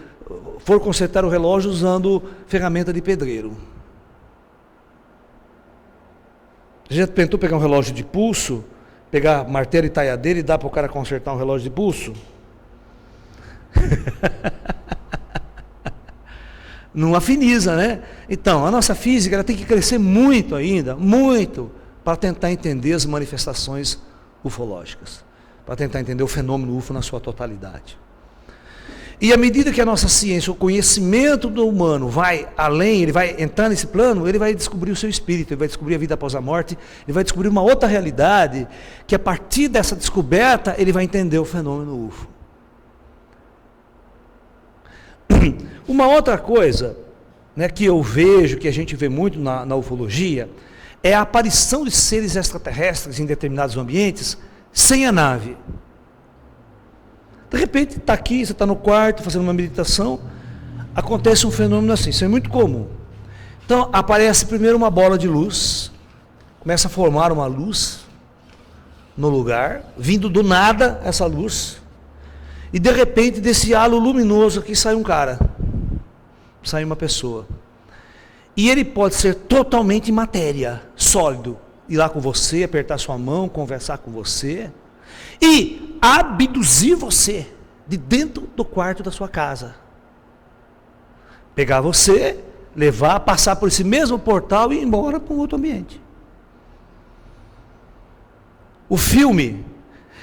for consertar o relógio usando ferramenta de pedreiro. A gente tentou pegar um relógio de pulso, pegar martelo e taiadeira e dar para o cara consertar um relógio de pulso? Não afiniza, né? Então, a nossa física ela tem que crescer muito ainda, muito, para tentar entender as manifestações ufológicas, para tentar entender o fenômeno UFO na sua totalidade. E à medida que a nossa ciência, o conhecimento do humano vai além, ele vai entrar nesse plano, ele vai descobrir o seu espírito, ele vai descobrir a vida após a morte, ele vai descobrir uma outra realidade, que a partir dessa descoberta, ele vai entender o fenômeno UFO. Uma outra coisa, né, que eu vejo, que a gente vê muito na ufologia, é a aparição de seres extraterrestres em determinados ambientes, sem a nave. De repente, está aqui, você está no quarto, fazendo uma meditação, acontece um fenômeno assim, isso é muito comum. Então, aparece primeiro uma bola de luz, começa a formar uma luz no lugar, vindo do nada essa luz, e de repente, desse halo luminoso aqui, sai um cara, sai uma pessoa. E ele pode ser totalmente matéria, sólido, ir lá com você, apertar sua mão, conversar com você, e abduzir você de dentro do quarto da sua casa. Pegar você, levar, passar por esse mesmo portal e ir embora para um outro ambiente. O filme,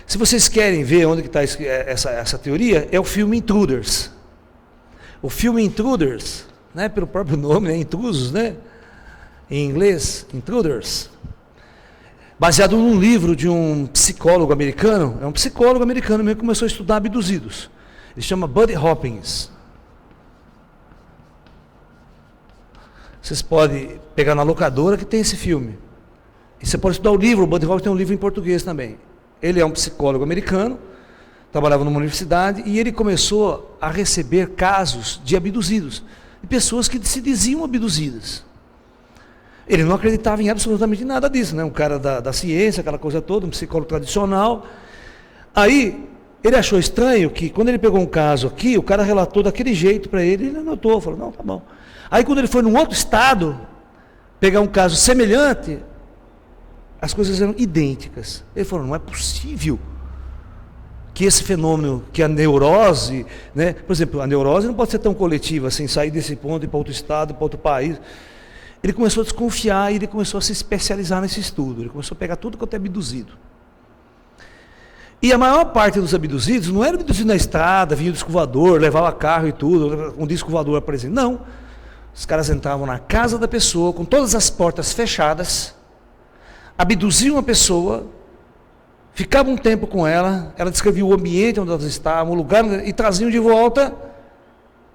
se vocês querem ver onde está essa teoria, é o filme Intruders. O filme Intruders, né, pelo próprio nome, né, intrusos, né, em inglês, Intruders, baseado num livro de um psicólogo americano, é um psicólogo americano mesmo que começou a estudar abduzidos. Ele chama Buddy Hopkins. Vocês podem pegar na locadora que tem esse filme. E você pode estudar o livro, o Buddy Hopkins tem um livro em português também. Ele é um psicólogo americano, trabalhava numa universidade, e ele começou a receber casos de abduzidos, de pessoas que se diziam abduzidas. Ele não acreditava em absolutamente nada disso, né? Um cara da ciência, aquela coisa toda, um psicólogo tradicional. Aí, ele achou estranho que, quando ele pegou um caso aqui, o cara relatou daquele jeito para ele, ele anotou, falou, não, tá bom. Aí, quando ele foi num outro estado, pegar um caso semelhante, as coisas eram idênticas. Ele falou, não é possível que esse fenômeno, que a neurose, né? Por exemplo, a neurose não pode ser tão coletiva, assim, sair desse ponto e ir para outro estado, para outro país. Ele começou a desconfiar e ele começou a se especializar nesse estudo. Ele começou a pegar tudo quanto é abduzido. E a maior parte dos abduzidos não era abduzido na estrada, vinha o disco voador, levava carro e tudo, um disco voador aparecendo. Não. Os caras entravam na casa da pessoa, com todas as portas fechadas, abduziam a pessoa, ficavam um tempo com ela, ela descrevia o ambiente onde elas estavam, o lugar, e traziam de volta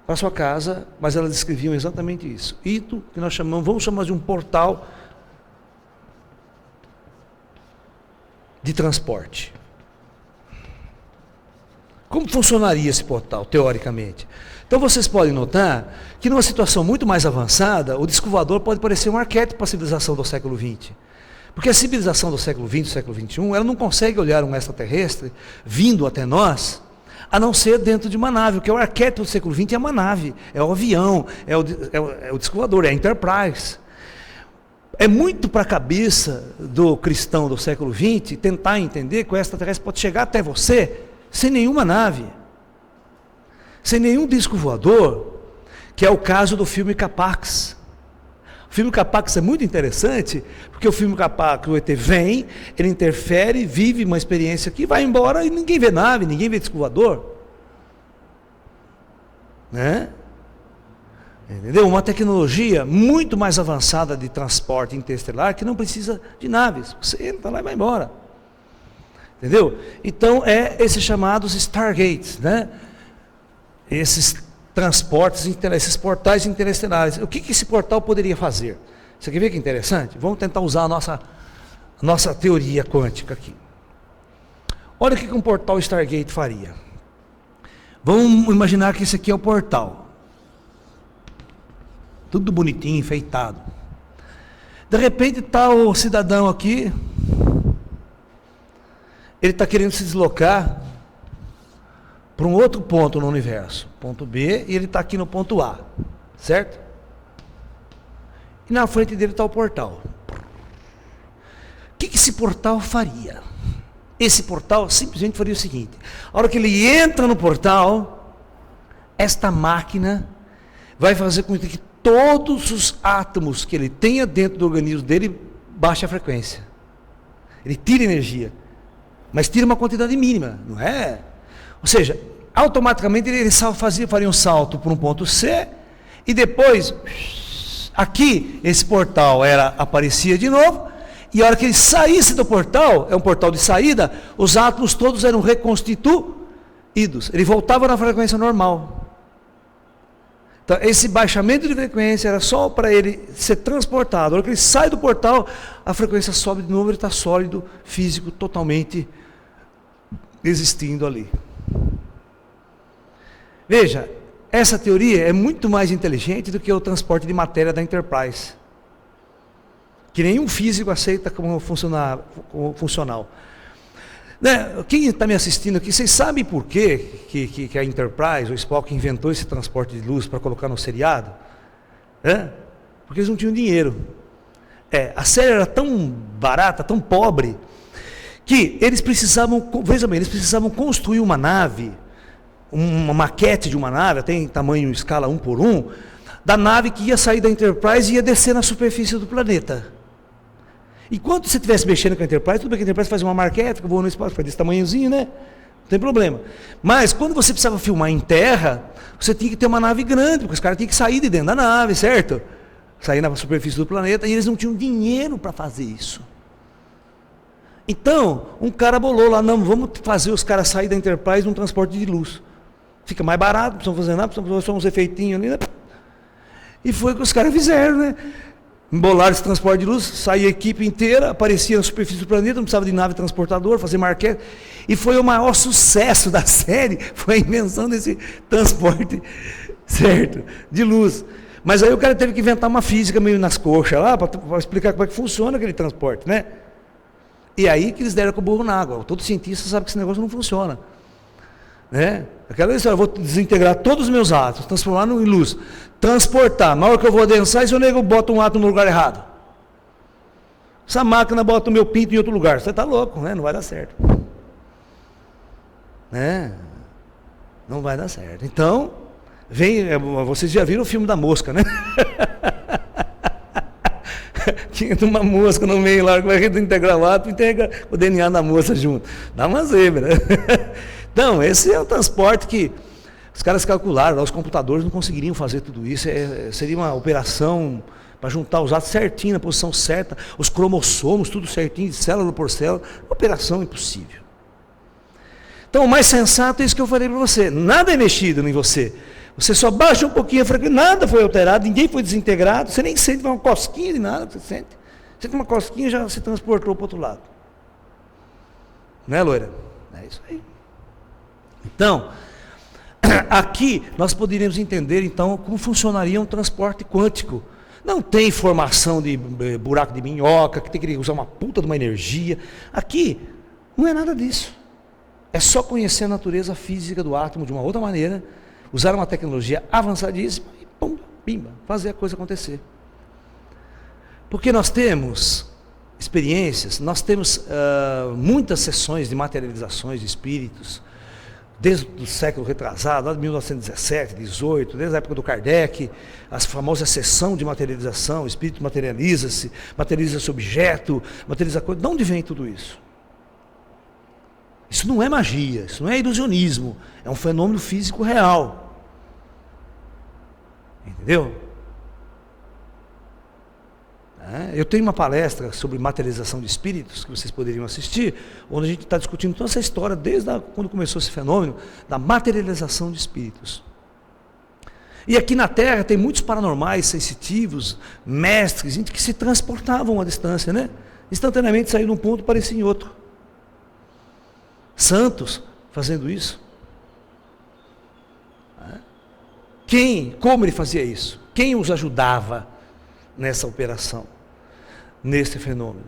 para sua casa, mas elas descreviam exatamente isso. Isso que nós chamamos, vamos chamar de um portal de transporte. Como funcionaria esse portal, teoricamente? Então vocês podem notar que numa situação muito mais avançada, o disco voador pode parecer um arquétipo para a civilização do século XX. Porque a civilização do século XX, do século XXI, ela não consegue olhar um extraterrestre vindo até nós, a não ser dentro de uma nave, porque o arquétipo do século XX é uma nave, é o avião, é o disco voador, é a Enterprise. É muito para a cabeça do cristão do século XX tentar entender que o extraterrestre pode chegar até você sem nenhuma nave, sem nenhum disco voador, que é o caso do filme Capax. O filme Capax é muito interessante, porque o filme Capax, o ET vem, ele interfere, vive uma experiência aqui, vai embora e ninguém vê nave, ninguém vê disco voador. Né? Entendeu? Uma tecnologia muito mais avançada de transporte interestelar que não precisa de naves. Você entra lá e vai embora. Entendeu? Então, esses chamados Stargates, né? Esses transportes, esses portais interestelares. O que esse portal poderia fazer? Você quer ver que interessante? Vamos tentar usar a nossa teoria quântica aqui. Olha o que um portal Stargate faria. Vamos imaginar que esse aqui é o portal. Tudo bonitinho, enfeitado. De repente está o cidadão aqui, ele está querendo se deslocar para um outro ponto no universo, ponto B, e ele está aqui no ponto A, certo? E na frente dele está o portal. O que esse portal faria? Esse portal simplesmente faria o seguinte: a hora que ele entra no portal, esta máquina vai fazer com que todos os átomos que ele tenha dentro do organismo dele baixem a frequência. Ele tira energia, mas tira uma quantidade mínima, não é? Ou seja, automaticamente ele faria um salto para um ponto C, e depois, aqui, esse portal aparecia de novo, e a hora que ele saísse do portal, é um portal de saída, os átomos todos eram reconstituídos. Ele voltava na frequência normal. Então, esse baixamento de frequência era só para ele ser transportado. A hora que ele sai do portal, a frequência sobe de novo, ele está sólido, físico, totalmente existindo ali. Veja, essa teoria é muito mais inteligente do que o transporte de matéria da Enterprise, que nenhum físico aceita como funcional. Né? Quem está me assistindo aqui, vocês sabem por que a Enterprise, o Spock, inventou esse transporte de luz para colocar no seriado? Porque eles não tinham dinheiro. A série era tão barata, tão pobre, que eles precisavam, veja bem, eles precisavam construir uma nave, uma maquete de uma nave, até em tamanho escala 1:1, da nave que ia sair da Enterprise e ia descer na superfície do planeta. Enquanto você estivesse mexendo com a Enterprise, tudo bem que a Enterprise faz uma maquete, fica voando no espaço, faz desse tamanhozinho, né? Não tem problema. Mas quando você precisava filmar em terra, você tinha que ter uma nave grande, porque os caras tinham que sair de dentro da nave, certo? Sair na superfície do planeta, e eles não tinham dinheiro para fazer isso. Então, um cara bolou lá, não, vamos fazer os caras sair da Enterprise num transporte de luz. Fica mais barato, não precisam fazer nada, precisam fazer só uns efeitinhos ali, né? E foi o que os caras fizeram, né? Embolaram esse transporte de luz, saía a equipe inteira, aparecia na superfície do planeta, não precisava de nave transportadora, fazer marquete. E foi o maior sucesso da série, foi a invenção desse transporte, certo, de luz. Mas aí o cara teve que inventar uma física meio nas coxas lá, para explicar como é que funciona aquele transporte, né? E aí que eles deram com o burro na água. Todo cientista sabe que esse negócio não funciona. Né? Aquela história, eu vou desintegrar todos os meus átomos, transformar em luz, transportar. Na hora que eu vou adensar, e se o nego bota um átomo no lugar errado? Essa máquina bota o meu pinto em outro lugar. Você está louco, né? Não vai dar certo. Né? Não vai dar certo. Então, vocês já viram o filme da mosca, né? Tinha uma mosca no meio lá, que vai integrar o átomo, integra o DNA da mosca junto. Dá uma zebra. Então, esse é o transporte que os caras calcularam, os computadores não conseguiriam fazer tudo isso, seria uma operação para juntar os átomos certinho, na posição certa, os cromossomos, tudo certinho, célula por célula. Uma operação impossível. Então, o mais sensato é isso que eu falei para você. Nada é mexido em você. Você só baixa um pouquinho a frequência, nada foi alterado, ninguém foi desintegrado, você nem sente uma cosquinha de nada que você sente. Você tem uma cosquinha e já se transportou para o outro lado. Não é, loira? É isso aí. Então, aqui nós poderíamos entender, então, como funcionaria um transporte quântico. Não tem formação de buraco de minhoca, que tem que usar uma puta de uma energia. Aqui, não é nada disso. É só conhecer a natureza física do átomo de uma outra maneira, usar uma tecnologia avançadíssima e pum, pimba, fazer a coisa acontecer. Porque nós temos experiências, nós temos muitas sessões de materializações de espíritos, desde o século retrasado, lá de 1917, 18, desde a época do Kardec, a famosa sessão de materialização, o espírito materializa-se objeto, materializa coisa. De onde vem tudo isso? Isso não é magia, isso não é ilusionismo, é um fenômeno físico real. Entendeu? Eu tenho uma palestra sobre materialização de espíritos, que vocês poderiam assistir, onde a gente está discutindo toda essa história, desde quando começou esse fenômeno, da materialização de espíritos. E aqui na Terra tem muitos paranormais sensitivos, mestres, gente que se transportavam à distância, né? Instantaneamente saíram de um ponto e pareciam em outro. Santos fazendo isso. Como ele fazia isso? Quem os ajudava nessa operação, nesse fenômeno?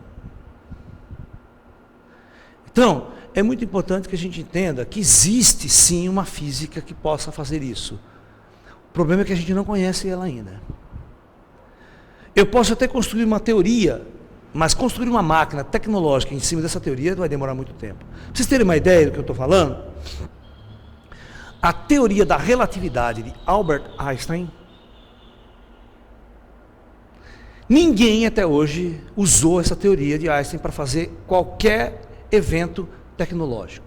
Então, é muito importante que a gente entenda que existe sim uma física que possa fazer isso. O problema é que a gente não conhece ela ainda. Eu posso até construir uma teoria, mas construir uma máquina tecnológica em cima dessa teoria vai demorar muito tempo. Para vocês terem uma ideia do que eu estou falando, a teoria da relatividade de Albert Einstein, ninguém até hoje usou essa teoria de Einstein para fazer qualquer evento tecnológico.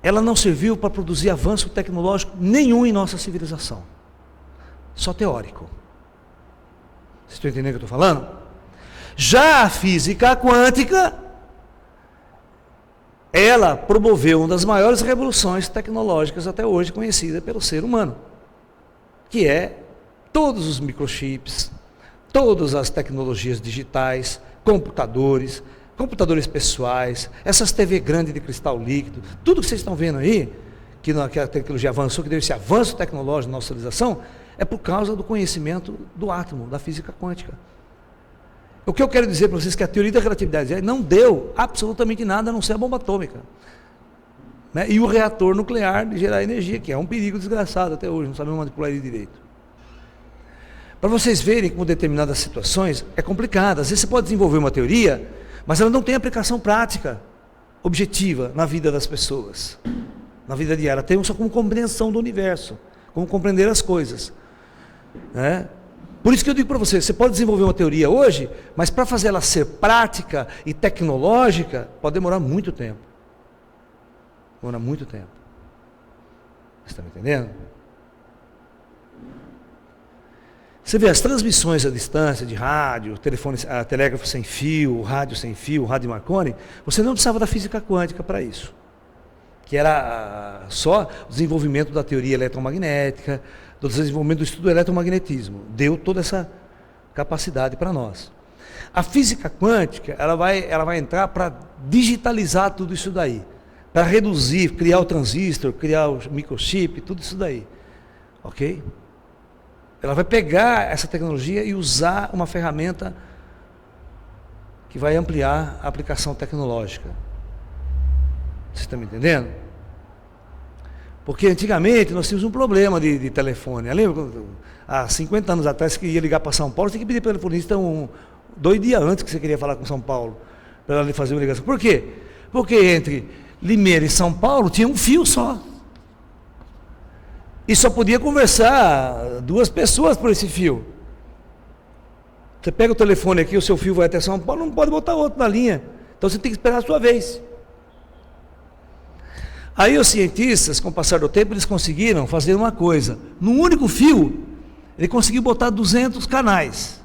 Ela não serviu para produzir avanço tecnológico nenhum em nossa civilização. Só teórico. Vocês estão entendendo o que eu estou falando? Já a física quântica, ela promoveu uma das maiores revoluções tecnológicas até hoje conhecida pelo ser humano, que é todos os microchips, todas as tecnologias digitais, computadores pessoais, essas TV grandes de cristal líquido, tudo que vocês estão vendo aí, que a tecnologia avançou, que deu esse avanço tecnológico na nossa civilização, é por causa do conhecimento do átomo, da física quântica. O que eu quero dizer para vocês é que a teoria da relatividade não deu absolutamente nada a não ser a bomba atômica, né? E o reator nuclear de gerar energia, que é um perigo desgraçado até hoje, não sabemos manipular ele direito. Para vocês verem como determinadas situações é complicado. Às vezes você pode desenvolver uma teoria, mas ela não tem aplicação prática, objetiva, na vida das pessoas, na vida diária. Ela tem só como compreensão do universo, como compreender as coisas, né? Por isso que eu digo para você, você pode desenvolver uma teoria hoje, mas para fazer ela ser prática e tecnológica, pode demorar muito tempo. Demora muito tempo. Você está me entendendo? Você vê as transmissões à distância de rádio, telefone, telégrafo sem fio, rádio sem fio, rádio Marconi, você não precisava da física quântica para isso. Que era só o desenvolvimento da teoria eletromagnética, do desenvolvimento do estudo do eletromagnetismo. Deu toda essa capacidade para nós. A física quântica, ela vai entrar para digitalizar tudo isso daí. Para reduzir, criar o transistor, criar o microchip, tudo isso daí. Ok? Ela vai pegar essa tecnologia e usar uma ferramenta que vai ampliar a aplicação tecnológica. Você está me entendendo? Porque antigamente nós tínhamos um problema de telefone. Eu lembro, há 50 anos atrás, que ia ligar para São Paulo, você tinha que pedir para o telefonista 2 dias antes que você queria falar com São Paulo, para ela fazer uma ligação. Por quê? Porque entre Limeira e São Paulo tinha um fio só. E só podia conversar 2 pessoas por esse fio. Você pega o telefone aqui, o seu fio vai até São Paulo, não pode botar outro na linha. Então você tem que esperar a sua vez. Aí os cientistas, com o passar do tempo, eles conseguiram fazer uma coisa. Num único fio, Ele conseguiu botar 200 canais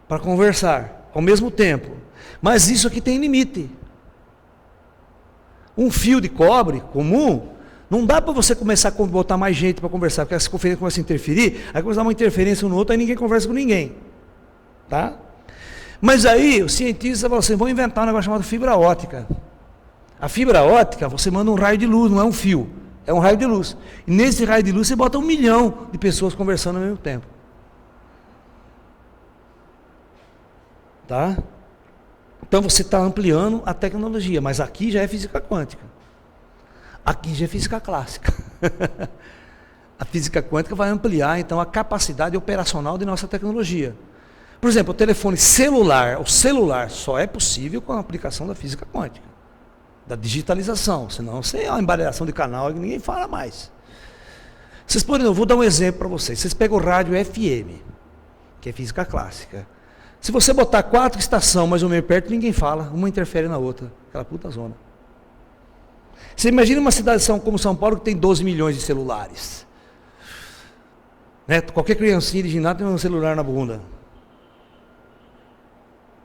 para conversar ao mesmo tempo. Mas isso aqui tem limite. Um fio de cobre comum, não dá para você começar a botar mais gente para conversar, porque essa conferência começa a interferir, aí começa a dar uma interferência um no outro, aí ninguém conversa com ninguém. Tá? Mas aí os cientistas falam assim, vão inventar um negócio chamado fibra ótica. A fibra ótica, você manda um raio de luz, não é um fio, é um raio de luz. E nesse raio de luz você bota 1 milhão de pessoas conversando ao mesmo tempo. Tá? Então você está ampliando a tecnologia, mas aqui já é física quântica. Aqui já é física clássica. A física quântica vai ampliar então a capacidade operacional de nossa tecnologia. Por exemplo, o telefone celular, o celular só é possível com a aplicação da física quântica, da digitalização, senão você é uma embaralhação de canal que ninguém fala mais. Vocês podem, eu vou dar um exemplo para vocês. Vocês pegam o rádio FM, que é física clássica. Se você botar 4 estações mais ou menos perto, ninguém fala, uma interfere na outra, aquela puta zona. Você imagina uma cidade como São Paulo que tem 12 milhões de celulares. Né? Qualquer criancinha de ginásio tem um celular na bunda.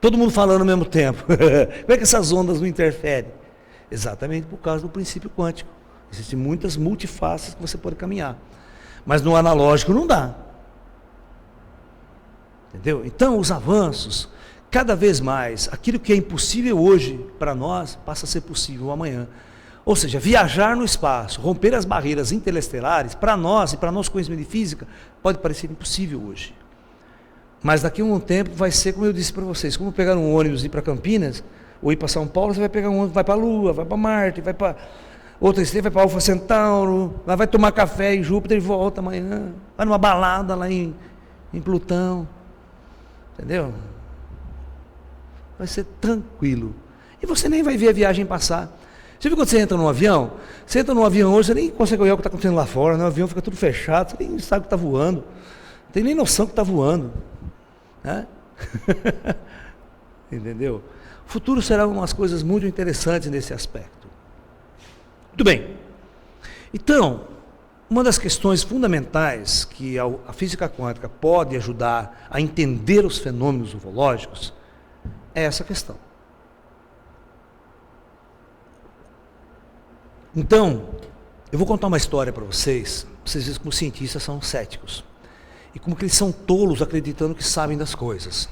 Todo mundo falando ao mesmo tempo. Como é que essas ondas não interferem? Exatamente por causa do princípio quântico. Existem muitas multifaces que você pode caminhar. Mas no analógico não dá. Entendeu? Então, os avanços, cada vez mais, aquilo que é impossível hoje para nós, passa a ser possível amanhã. Ou seja, viajar no espaço, romper as barreiras interestelares, para nós e para nosso conhecimento de física, pode parecer impossível hoje. Mas daqui a um tempo vai ser, como eu disse para vocês, como pegar um ônibus e ir para Campinas, ou ir para São Paulo, você vai pegar um ônibus, vai para a Lua, vai para Marte, vai para outra estrela, vai para Alfa Centauro, vai tomar café em Júpiter e volta amanhã, vai numa balada lá em Plutão. Entendeu? Vai ser tranquilo. E você nem vai ver a viagem passar. Você viu quando você entra num avião? Você entra num avião hoje, você nem consegue olhar o que está acontecendo lá fora, né? O avião fica tudo fechado, você nem sabe o que está voando. Não tem nem noção que está voando. Né? Entendeu? O futuro será umas coisas muito interessantes nesse aspecto. Muito bem. Então, uma das questões fundamentais que a física quântica pode ajudar a entender os fenômenos ufológicos é essa questão. Então, eu vou contar uma história para vocês verem como os cientistas são céticos e como que eles são tolos acreditando que sabem das coisas.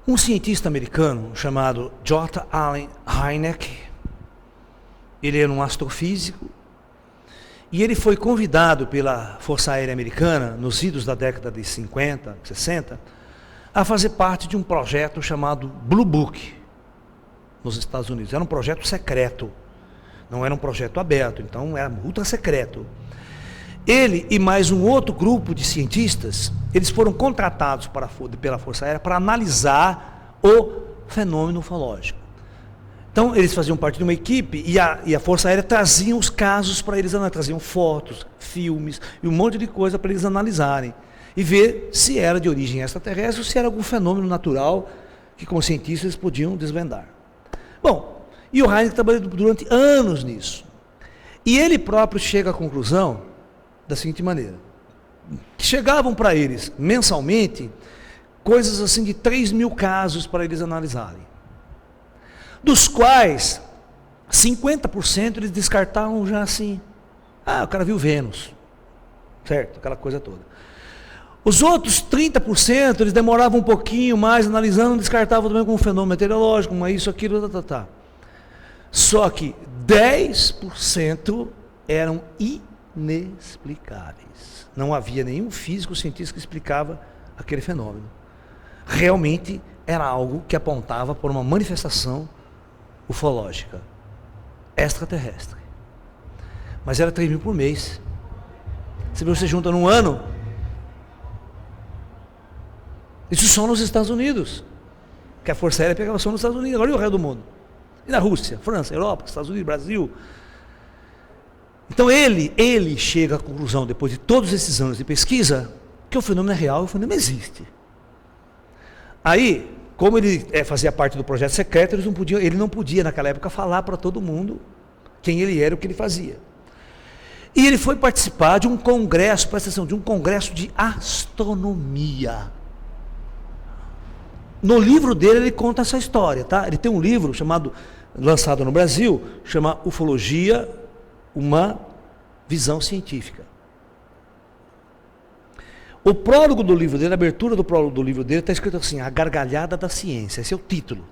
Um cientista americano chamado J. Allen Hynek, ele era um astrofísico, e ele foi convidado pela Força Aérea Americana, nos idos da década de 50, 60, a fazer parte de um projeto chamado Blue Book, nos Estados Unidos. Era um projeto secreto, não era um projeto aberto, então era ultra secreto. Ele e mais um outro grupo de cientistas, eles foram contratados pela Força Aérea para analisar o fenômeno ufológico. Então, eles faziam parte de uma equipe e a Força Aérea trazia os casos para eles analisarem, traziam fotos, filmes e um monte de coisa para eles analisarem e ver se era de origem extraterrestre ou se era algum fenômeno natural que, como cientistas, eles podiam desvendar. Bom, e o Hynek trabalhou durante anos nisso. E ele próprio chega à conclusão da seguinte maneira: que chegavam para eles mensalmente coisas assim de 3 mil casos para eles analisarem, dos quais 50% eles descartavam já assim. Ah, o cara viu Vênus, certo? Aquela coisa toda. Os outros 30% eles demoravam um pouquinho mais analisando, descartavam também como um fenômeno meteorológico, como isso, aquilo, tá. Só que 10% eram inexplicáveis. Não havia nenhum físico cientista que explicava aquele fenômeno. Realmente era algo que apontava por uma manifestação ufológica, extraterrestre. Mas era 3 mil por mês. Se você junta num ano, isso só nos Estados Unidos, que a Força Aérea pegava só nos Estados Unidos, agora e o resto do mundo. E na Rússia, França, Europa, Estados Unidos, Brasil. Então ele chega à conclusão, depois de todos esses anos de pesquisa, que o fenômeno é real, o fenômeno existe. Aí, como ele fazia parte do projeto secreto, ele não podia naquela época falar para todo mundo quem ele era, o que ele fazia. E ele foi participar de um congresso, presta atenção, de um congresso de astronomia. No livro dele ele conta essa história, tá? Ele tem um livro lançado no Brasil, chama Ufologia, uma visão científica. O prólogo do livro dele, a abertura do prólogo do livro dele está escrito assim: A Gargalhada da Ciência. Esse é o título.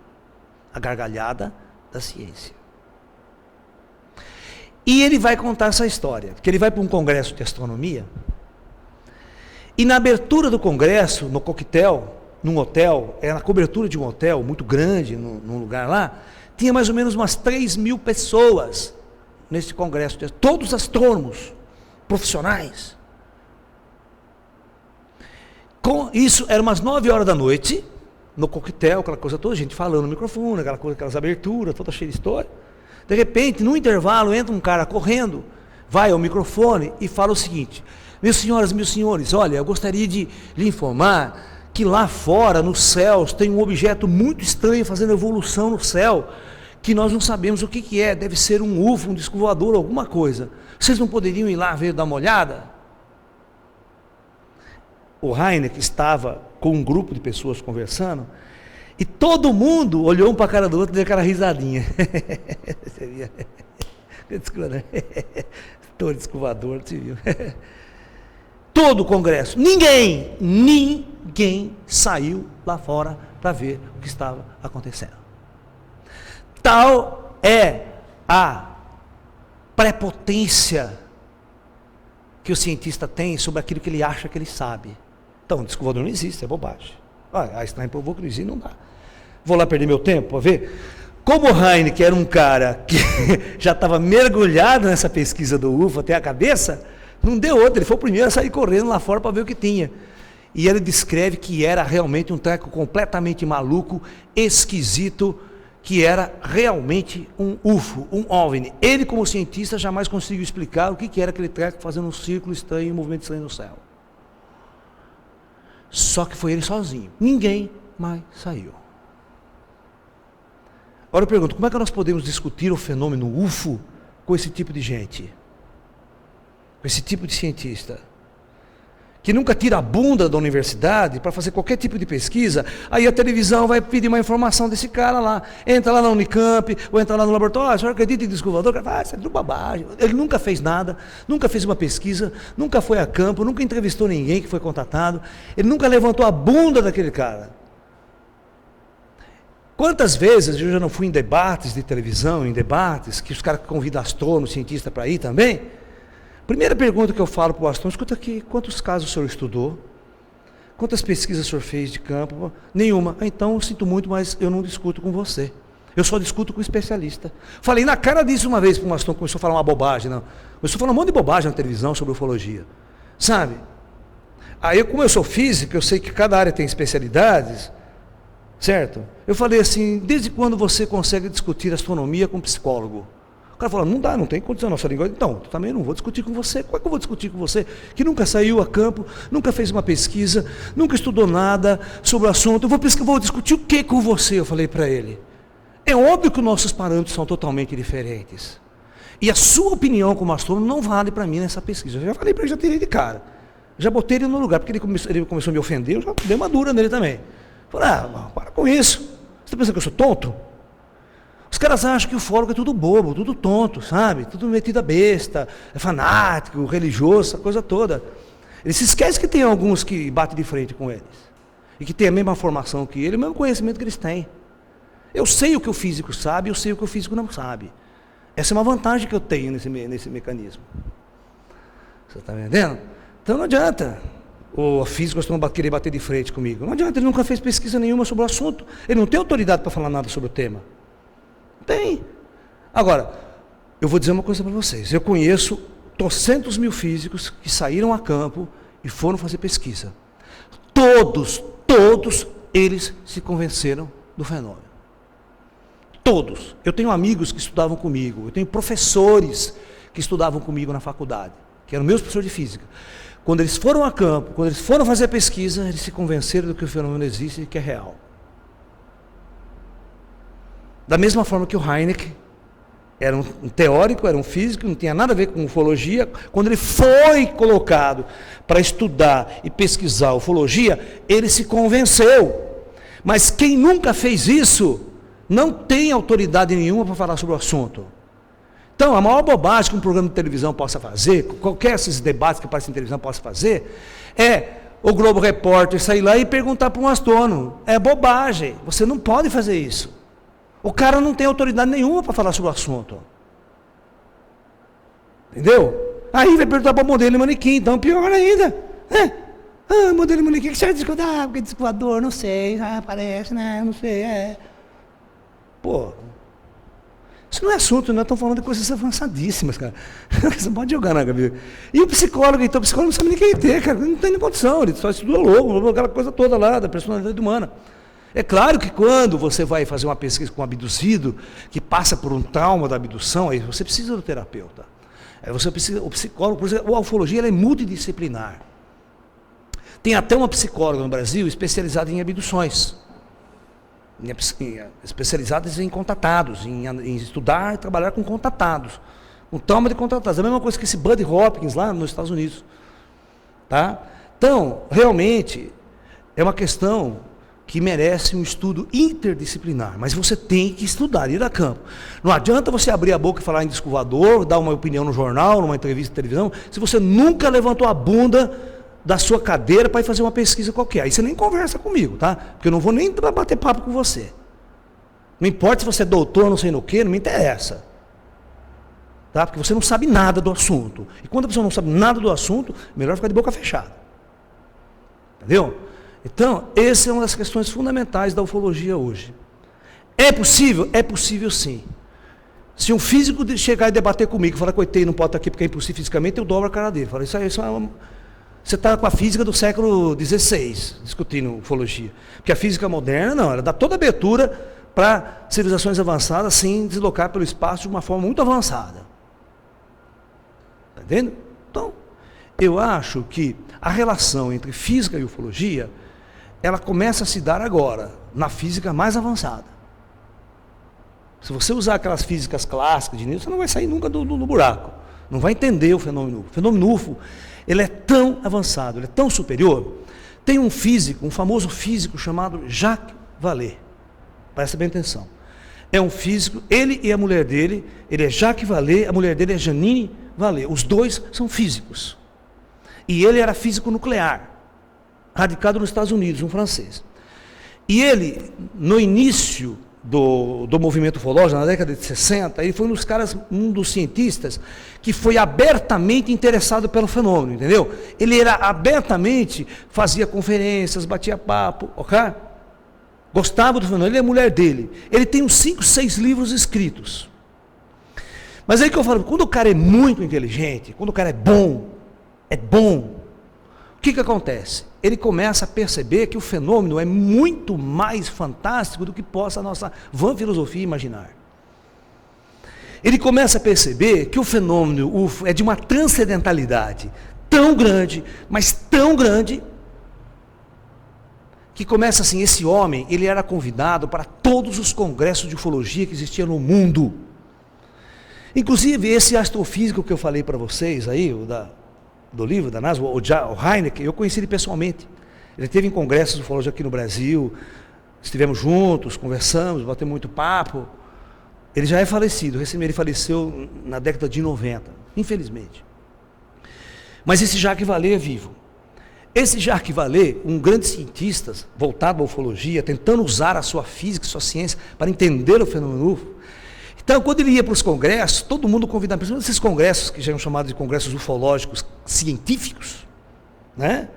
A Gargalhada da Ciência. E ele vai contar essa história, que ele vai para um congresso de astronomia, e na abertura do congresso, no coquetel, num hotel, na cobertura de um hotel muito grande, num lugar lá, tinha mais ou menos umas 3.000 pessoas nesse congresso, todos astrônomos, profissionais. Com isso, era umas 9 horas da noite, no coquetel, aquela coisa toda, gente falando no microfone, aquelas aberturas, toda cheia de história. De repente, no intervalo, entra um cara correndo, vai ao microfone e fala o seguinte: Minhas senhoras, meus senhores, olha, eu gostaria de lhe informar que lá fora, nos céus, tem um objeto muito estranho fazendo evolução no céu, que nós não sabemos o que é, deve ser um UFO, um disco voador, alguma coisa. Vocês não poderiam ir lá ver, dar uma olhada? O Heineck estava com um grupo de pessoas conversando, e todo mundo olhou um para a cara do outro e deu aquela risadinha. Você via? Todo disco voador, você viu? Todo o congresso, ninguém saiu lá fora para ver o que estava acontecendo. Tal é a prepotência que o cientista tem sobre aquilo que ele acha que ele sabe. Então, o disco voador não existe, é bobagem. Einstein provou que não existe, não dá. Vou lá perder meu tempo para ver? Como o Heineck era um cara que já estava mergulhado nessa pesquisa do UFO até a cabeça, não deu outra, ele foi o primeiro a sair correndo lá fora para ver o que tinha. E ele descreve que era realmente um treco completamente maluco, esquisito, que era realmente um UFO, um OVNI. Ele, como cientista, jamais conseguiu explicar o que era aquele treco fazendo um círculo estranho, um movimento estranho no céu. Só que foi ele sozinho, ninguém mais saiu. Agora eu pergunto, como é que nós podemos discutir o fenômeno UFO com esse tipo de gente? Com esse tipo de cientista? Que nunca tira a bunda da universidade para fazer qualquer tipo de pesquisa, aí a televisão vai pedir uma informação desse cara lá, entra lá na Unicamp, ou entra lá no laboratório, o senhor acredita em disco voador? Isso é tudo bobagem. Ele nunca fez nada, nunca fez uma pesquisa, nunca foi a campo, nunca entrevistou ninguém que foi contatado, ele nunca levantou a bunda daquele cara. Quantas vezes eu já não fui em debates de televisão, em debates, que os caras convidam astrônomo, cientista para ir também? Primeira pergunta que eu falo para o astrônomo: escuta aqui, quantos casos o senhor estudou? Quantas pesquisas o senhor fez de campo? Nenhuma. Então, eu sinto muito, mas eu não discuto com você. Eu só discuto com o especialista. Falei na cara disso uma vez para um astrônomo, começou a falar uma bobagem. Não. Começou a falar um monte de bobagem na televisão sobre ufologia. Sabe? Aí, como eu sou físico, eu sei que cada área tem especialidades, certo? Eu falei assim: desde quando você consegue discutir astronomia com um psicólogo? O cara falou: não dá, não tem condição, nossa língua. Então, eu também não vou discutir com você. Como é que eu vou discutir com você que nunca saiu a campo, nunca fez uma pesquisa, nunca estudou nada sobre o assunto? Eu vou discutir o que com você? Eu falei para ele. É óbvio que os nossos parâmetros são totalmente diferentes. E a sua opinião como astrônomo não vale para mim nessa pesquisa. Eu já falei para ele, já tirei de cara. Já botei ele no lugar, porque ele começou a me ofender, eu já dei uma dura nele também. Eu falei: para com isso. Você está pensando que eu sou tonto? Os caras acham que o ufólogo é tudo bobo, tudo tonto, sabe? Tudo metido a besta, é fanático, religioso, essa coisa toda. Eles se esquecem que tem alguns que batem de frente com eles. E que tem a mesma formação que ele, o mesmo conhecimento que eles têm. Eu sei o que o físico sabe, eu sei o que o físico não sabe. Essa é uma vantagem que eu tenho nesse mecanismo. Você está entendendo? Então não adianta o físico querer bater de frente comigo. Não adianta, ele nunca fez pesquisa nenhuma sobre o assunto. Ele não tem autoridade para falar nada sobre o tema. Tem. Agora, eu vou dizer uma coisa para vocês. Eu conheço trocentos mil físicos que saíram a campo e foram fazer pesquisa. Todos eles se convenceram do fenômeno. Todos. Eu tenho amigos que estudavam comigo, eu tenho professores que estudavam comigo na faculdade, que eram meus professores de física. Quando eles foram a campo, quando eles foram fazer pesquisa, eles se convenceram do que o fenômeno existe e que é real. Da mesma forma que o Heineck era um teórico, era um físico, não tinha nada a ver com ufologia. Quando ele foi colocado para estudar e pesquisar ufologia, ele se convenceu. Mas quem nunca fez isso, não tem autoridade nenhuma para falar sobre o assunto. Então, a maior bobagem que um programa de televisão possa fazer, qualquer desses debates que aparecem em televisão possa fazer, é o Globo Repórter sair lá e perguntar para um astrônomo. É bobagem, você não pode fazer isso. O cara não tem autoridade nenhuma para falar sobre o assunto. Entendeu? Aí vai perguntar para o modelo de manequim, então pior ainda. Modelo de manequim, o que você vai discordar? Porque disco voador, não sei, parece, né? Não sei, Pô, isso não é assunto, nós estamos falando de coisas avançadíssimas, cara. Você pode jogar na cabeça. E o psicólogo, então, o psicólogo não sabe nem quem ter, cara. Não tem nem condição, ele só estuda logo, aquela coisa toda lá, da personalidade humana. É claro que quando você vai fazer uma pesquisa com um abduzido, que passa por um trauma da abdução, aí você precisa do terapeuta. Aí você precisa, o psicólogo, por exemplo, a ufologia ela é multidisciplinar. Tem até uma psicóloga no Brasil especializada em abduções. Especializadas em contatados, em estudar e trabalhar com contatados. Com trauma de contatados. É a mesma coisa que esse Buddy Hopkins lá nos Estados Unidos. Tá? Então, realmente, é uma questão que merece um estudo interdisciplinar, mas você tem que estudar, ir a campo. Não adianta você abrir a boca e falar em disco voador, dar uma opinião no jornal, numa entrevista de televisão, se você nunca levantou a bunda da sua cadeira para ir fazer uma pesquisa qualquer. Aí você nem conversa comigo, tá? Porque eu não vou nem bater papo com você. Não importa se você é doutor, não sei no que, não me interessa. Tá? Porque você não sabe nada do assunto. E quando a pessoa não sabe nada do assunto, melhor ficar de boca fechada. Entendeu? Então, essa é uma das questões fundamentais da ufologia hoje. É possível? É possível sim. Se um físico chegar e debater comigo, falar que o ET não pode estar aqui porque é impossível fisicamente, eu dobro a cara dele. Falo, isso é uma... Você está com a física do século XVI, discutindo ufologia. Porque a física moderna, não, ela dá toda a abertura para civilizações avançadas, sim, deslocar pelo espaço de uma forma muito avançada. Está entendendo? Então, eu acho que a relação entre física e ufologia, ela começa a se dar agora, na física mais avançada. Se você usar aquelas físicas clássicas de Newton, você não vai sair nunca do buraco. Não vai entender o fenômeno UFO. O fenômeno UFO, ele é tão avançado, ele é tão superior. Tem um físico, um famoso físico chamado Jacques Vallée. Presta bem atenção. É um físico, ele e a mulher dele, ele é Jacques Vallée, a mulher dele é Janine Vallée. Os dois são físicos. E ele era físico nuclear, radicado nos Estados Unidos, um francês. E ele, no início do movimento ufológico, na década de 60, ele foi um dos cientistas que foi abertamente interessado pelo fenômeno, entendeu? Ele era abertamente, fazia conferências, batia papo, ok? Gostava do fenômeno, ele é a mulher dele. Ele tem uns 5, 6 livros escritos. Mas aí que eu falo, quando o cara é muito inteligente, quando o cara é bom, o que acontece? Ele começa a perceber que o fenômeno é muito mais fantástico do que possa a nossa vã filosofia imaginar. Ele começa a perceber que o fenômeno UFO é de uma transcendentalidade tão grande, mas tão grande, que começa assim, esse homem, ele era convidado para todos os congressos de ufologia que existiam no mundo. Inclusive, esse astrofísico que eu falei para vocês aí, do livro da NASA, o Heineck, eu conheci ele pessoalmente. Ele esteve em congressos de ufologia aqui no Brasil, estivemos juntos, conversamos, batemos muito papo. Ele já é falecido, ele faleceu na década de 90, infelizmente. Mas esse Jacques Vallée é vivo. Esse Jacques Vallée, um grande cientista, voltado à ufologia, tentando usar a sua física, a sua ciência, para entender o fenômeno UFO. Então, quando ele ia para os congressos, todo mundo convidava, principalmente esses congressos que já eram chamados de congressos ufológicos científicos, né?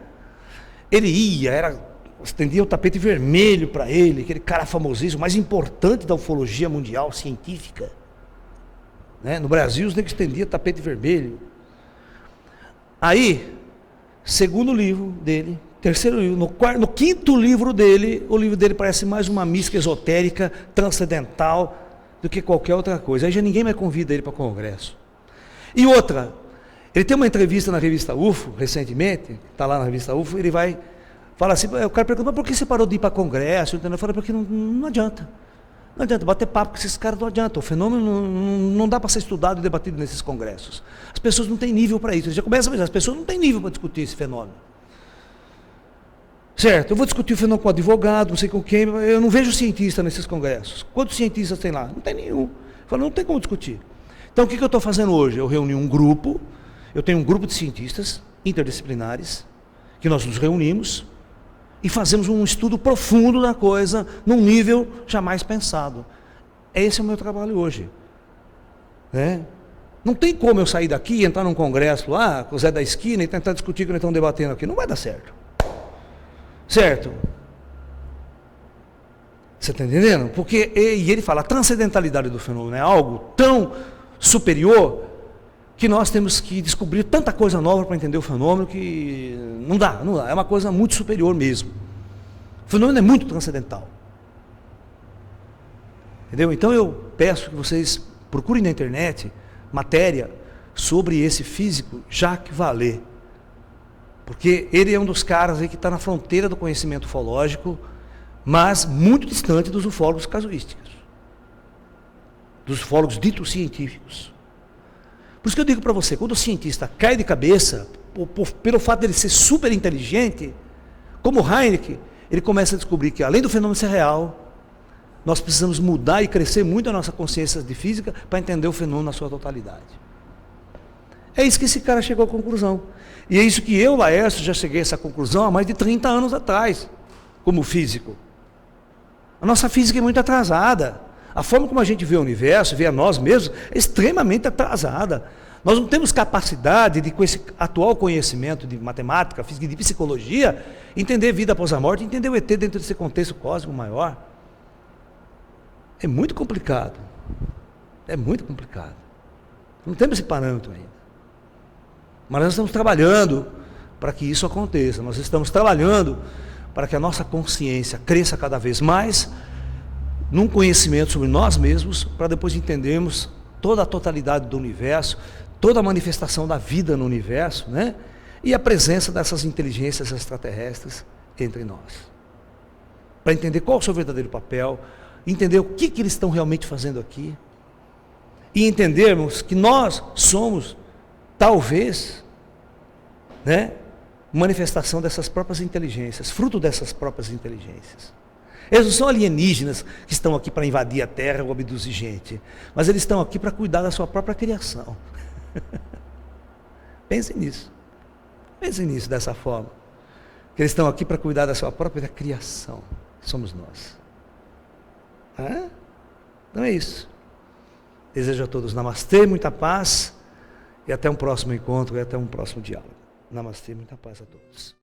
Ele ia, estendia o tapete vermelho para ele, aquele cara famosíssimo, mais importante da ufologia mundial científica. Né? No Brasil, os negros estendiam o tapete vermelho. Aí, segundo livro dele, terceiro livro, no quinto livro dele, o livro dele parece mais uma mística esotérica, transcendental, do que qualquer outra coisa. Aí já ninguém mais convida ele para congresso. E outra, ele tem uma entrevista na revista UFO, recentemente, está lá na revista UFO, ele fala assim, o cara pergunta, mas por que você parou de ir para congresso? Eu falo, porque não adianta. Não adianta bater papo com esses caras, não adianta. O fenômeno não dá para ser estudado e debatido nesses congressos. As pessoas não têm nível para isso. Eles já começam a pensar, as pessoas não têm nível para discutir esse fenômeno. Certo, eu vou discutir o fenômeno com advogado, não sei com quem, eu não vejo cientista nesses congressos. Quantos cientistas tem lá? Não tem nenhum. Eu falo, não tem como discutir. Então o que eu estou fazendo hoje? Eu reuni um grupo, eu tenho um grupo de cientistas interdisciplinares, que nós nos reunimos e fazemos um estudo profundo da coisa, num nível jamais pensado. Esse é o meu trabalho hoje. Né? Não tem como eu sair daqui e entrar num congresso lá, com o Zé da esquina, e tentar discutir o que nós estamos debatendo aqui. Não vai dar certo. Certo? Você está entendendo? Porque, e ele fala, a transcendentalidade do fenômeno é algo tão superior que nós temos que descobrir tanta coisa nova para entender o fenômeno que não dá, é uma coisa muito superior mesmo. O fenômeno é muito transcendental. Entendeu? Então eu peço que vocês procurem na internet matéria sobre esse físico Jacques Vallée, porque ele é um dos caras aí que está na fronteira do conhecimento ufológico, mas muito distante dos ufólogos casuísticos, dos ufólogos ditos científicos. Por isso que eu digo para você, quando o cientista cai de cabeça, pelo fato dele ser super inteligente, como Heineck, ele começa a descobrir que além do fenômeno ser real, nós precisamos mudar e crescer muito a nossa consciência de física para entender o fenômeno na sua totalidade. É isso que esse cara chegou à conclusão. E é isso que eu, Laércio, já cheguei a essa conclusão há mais de 30 anos atrás, como físico. A nossa física é muito atrasada. A forma como a gente vê o universo, vê a nós mesmos, é extremamente atrasada. Nós não temos capacidade de, com esse atual conhecimento de matemática, física e de psicologia, entender vida após a morte, entender o ET dentro desse contexto cósmico maior. É muito complicado. É muito complicado. Não temos esse parâmetro ainda. Mas nós estamos trabalhando para que isso aconteça. Nós estamos trabalhando para que a nossa consciência cresça cada vez mais num conhecimento sobre nós mesmos, para depois entendermos toda a totalidade do universo, toda a manifestação da vida no universo, né? E a presença dessas inteligências extraterrestres entre nós. Para entender qual é o seu verdadeiro papel, entender o que eles estão realmente fazendo aqui, e entendermos que nós somos, talvez, né, manifestação dessas próprias inteligências, fruto dessas próprias inteligências. Eles não são alienígenas que estão aqui para invadir a Terra ou abduzir gente, mas eles estão aqui para cuidar da sua própria criação. Pensem nisso. Pensem nisso dessa forma. Que eles estão aqui para cuidar da sua própria criação. Somos nós. Então é isso. Desejo a todos namastê, muita paz, e até um próximo encontro, e até um próximo diálogo. Namastê, muita paz a todos.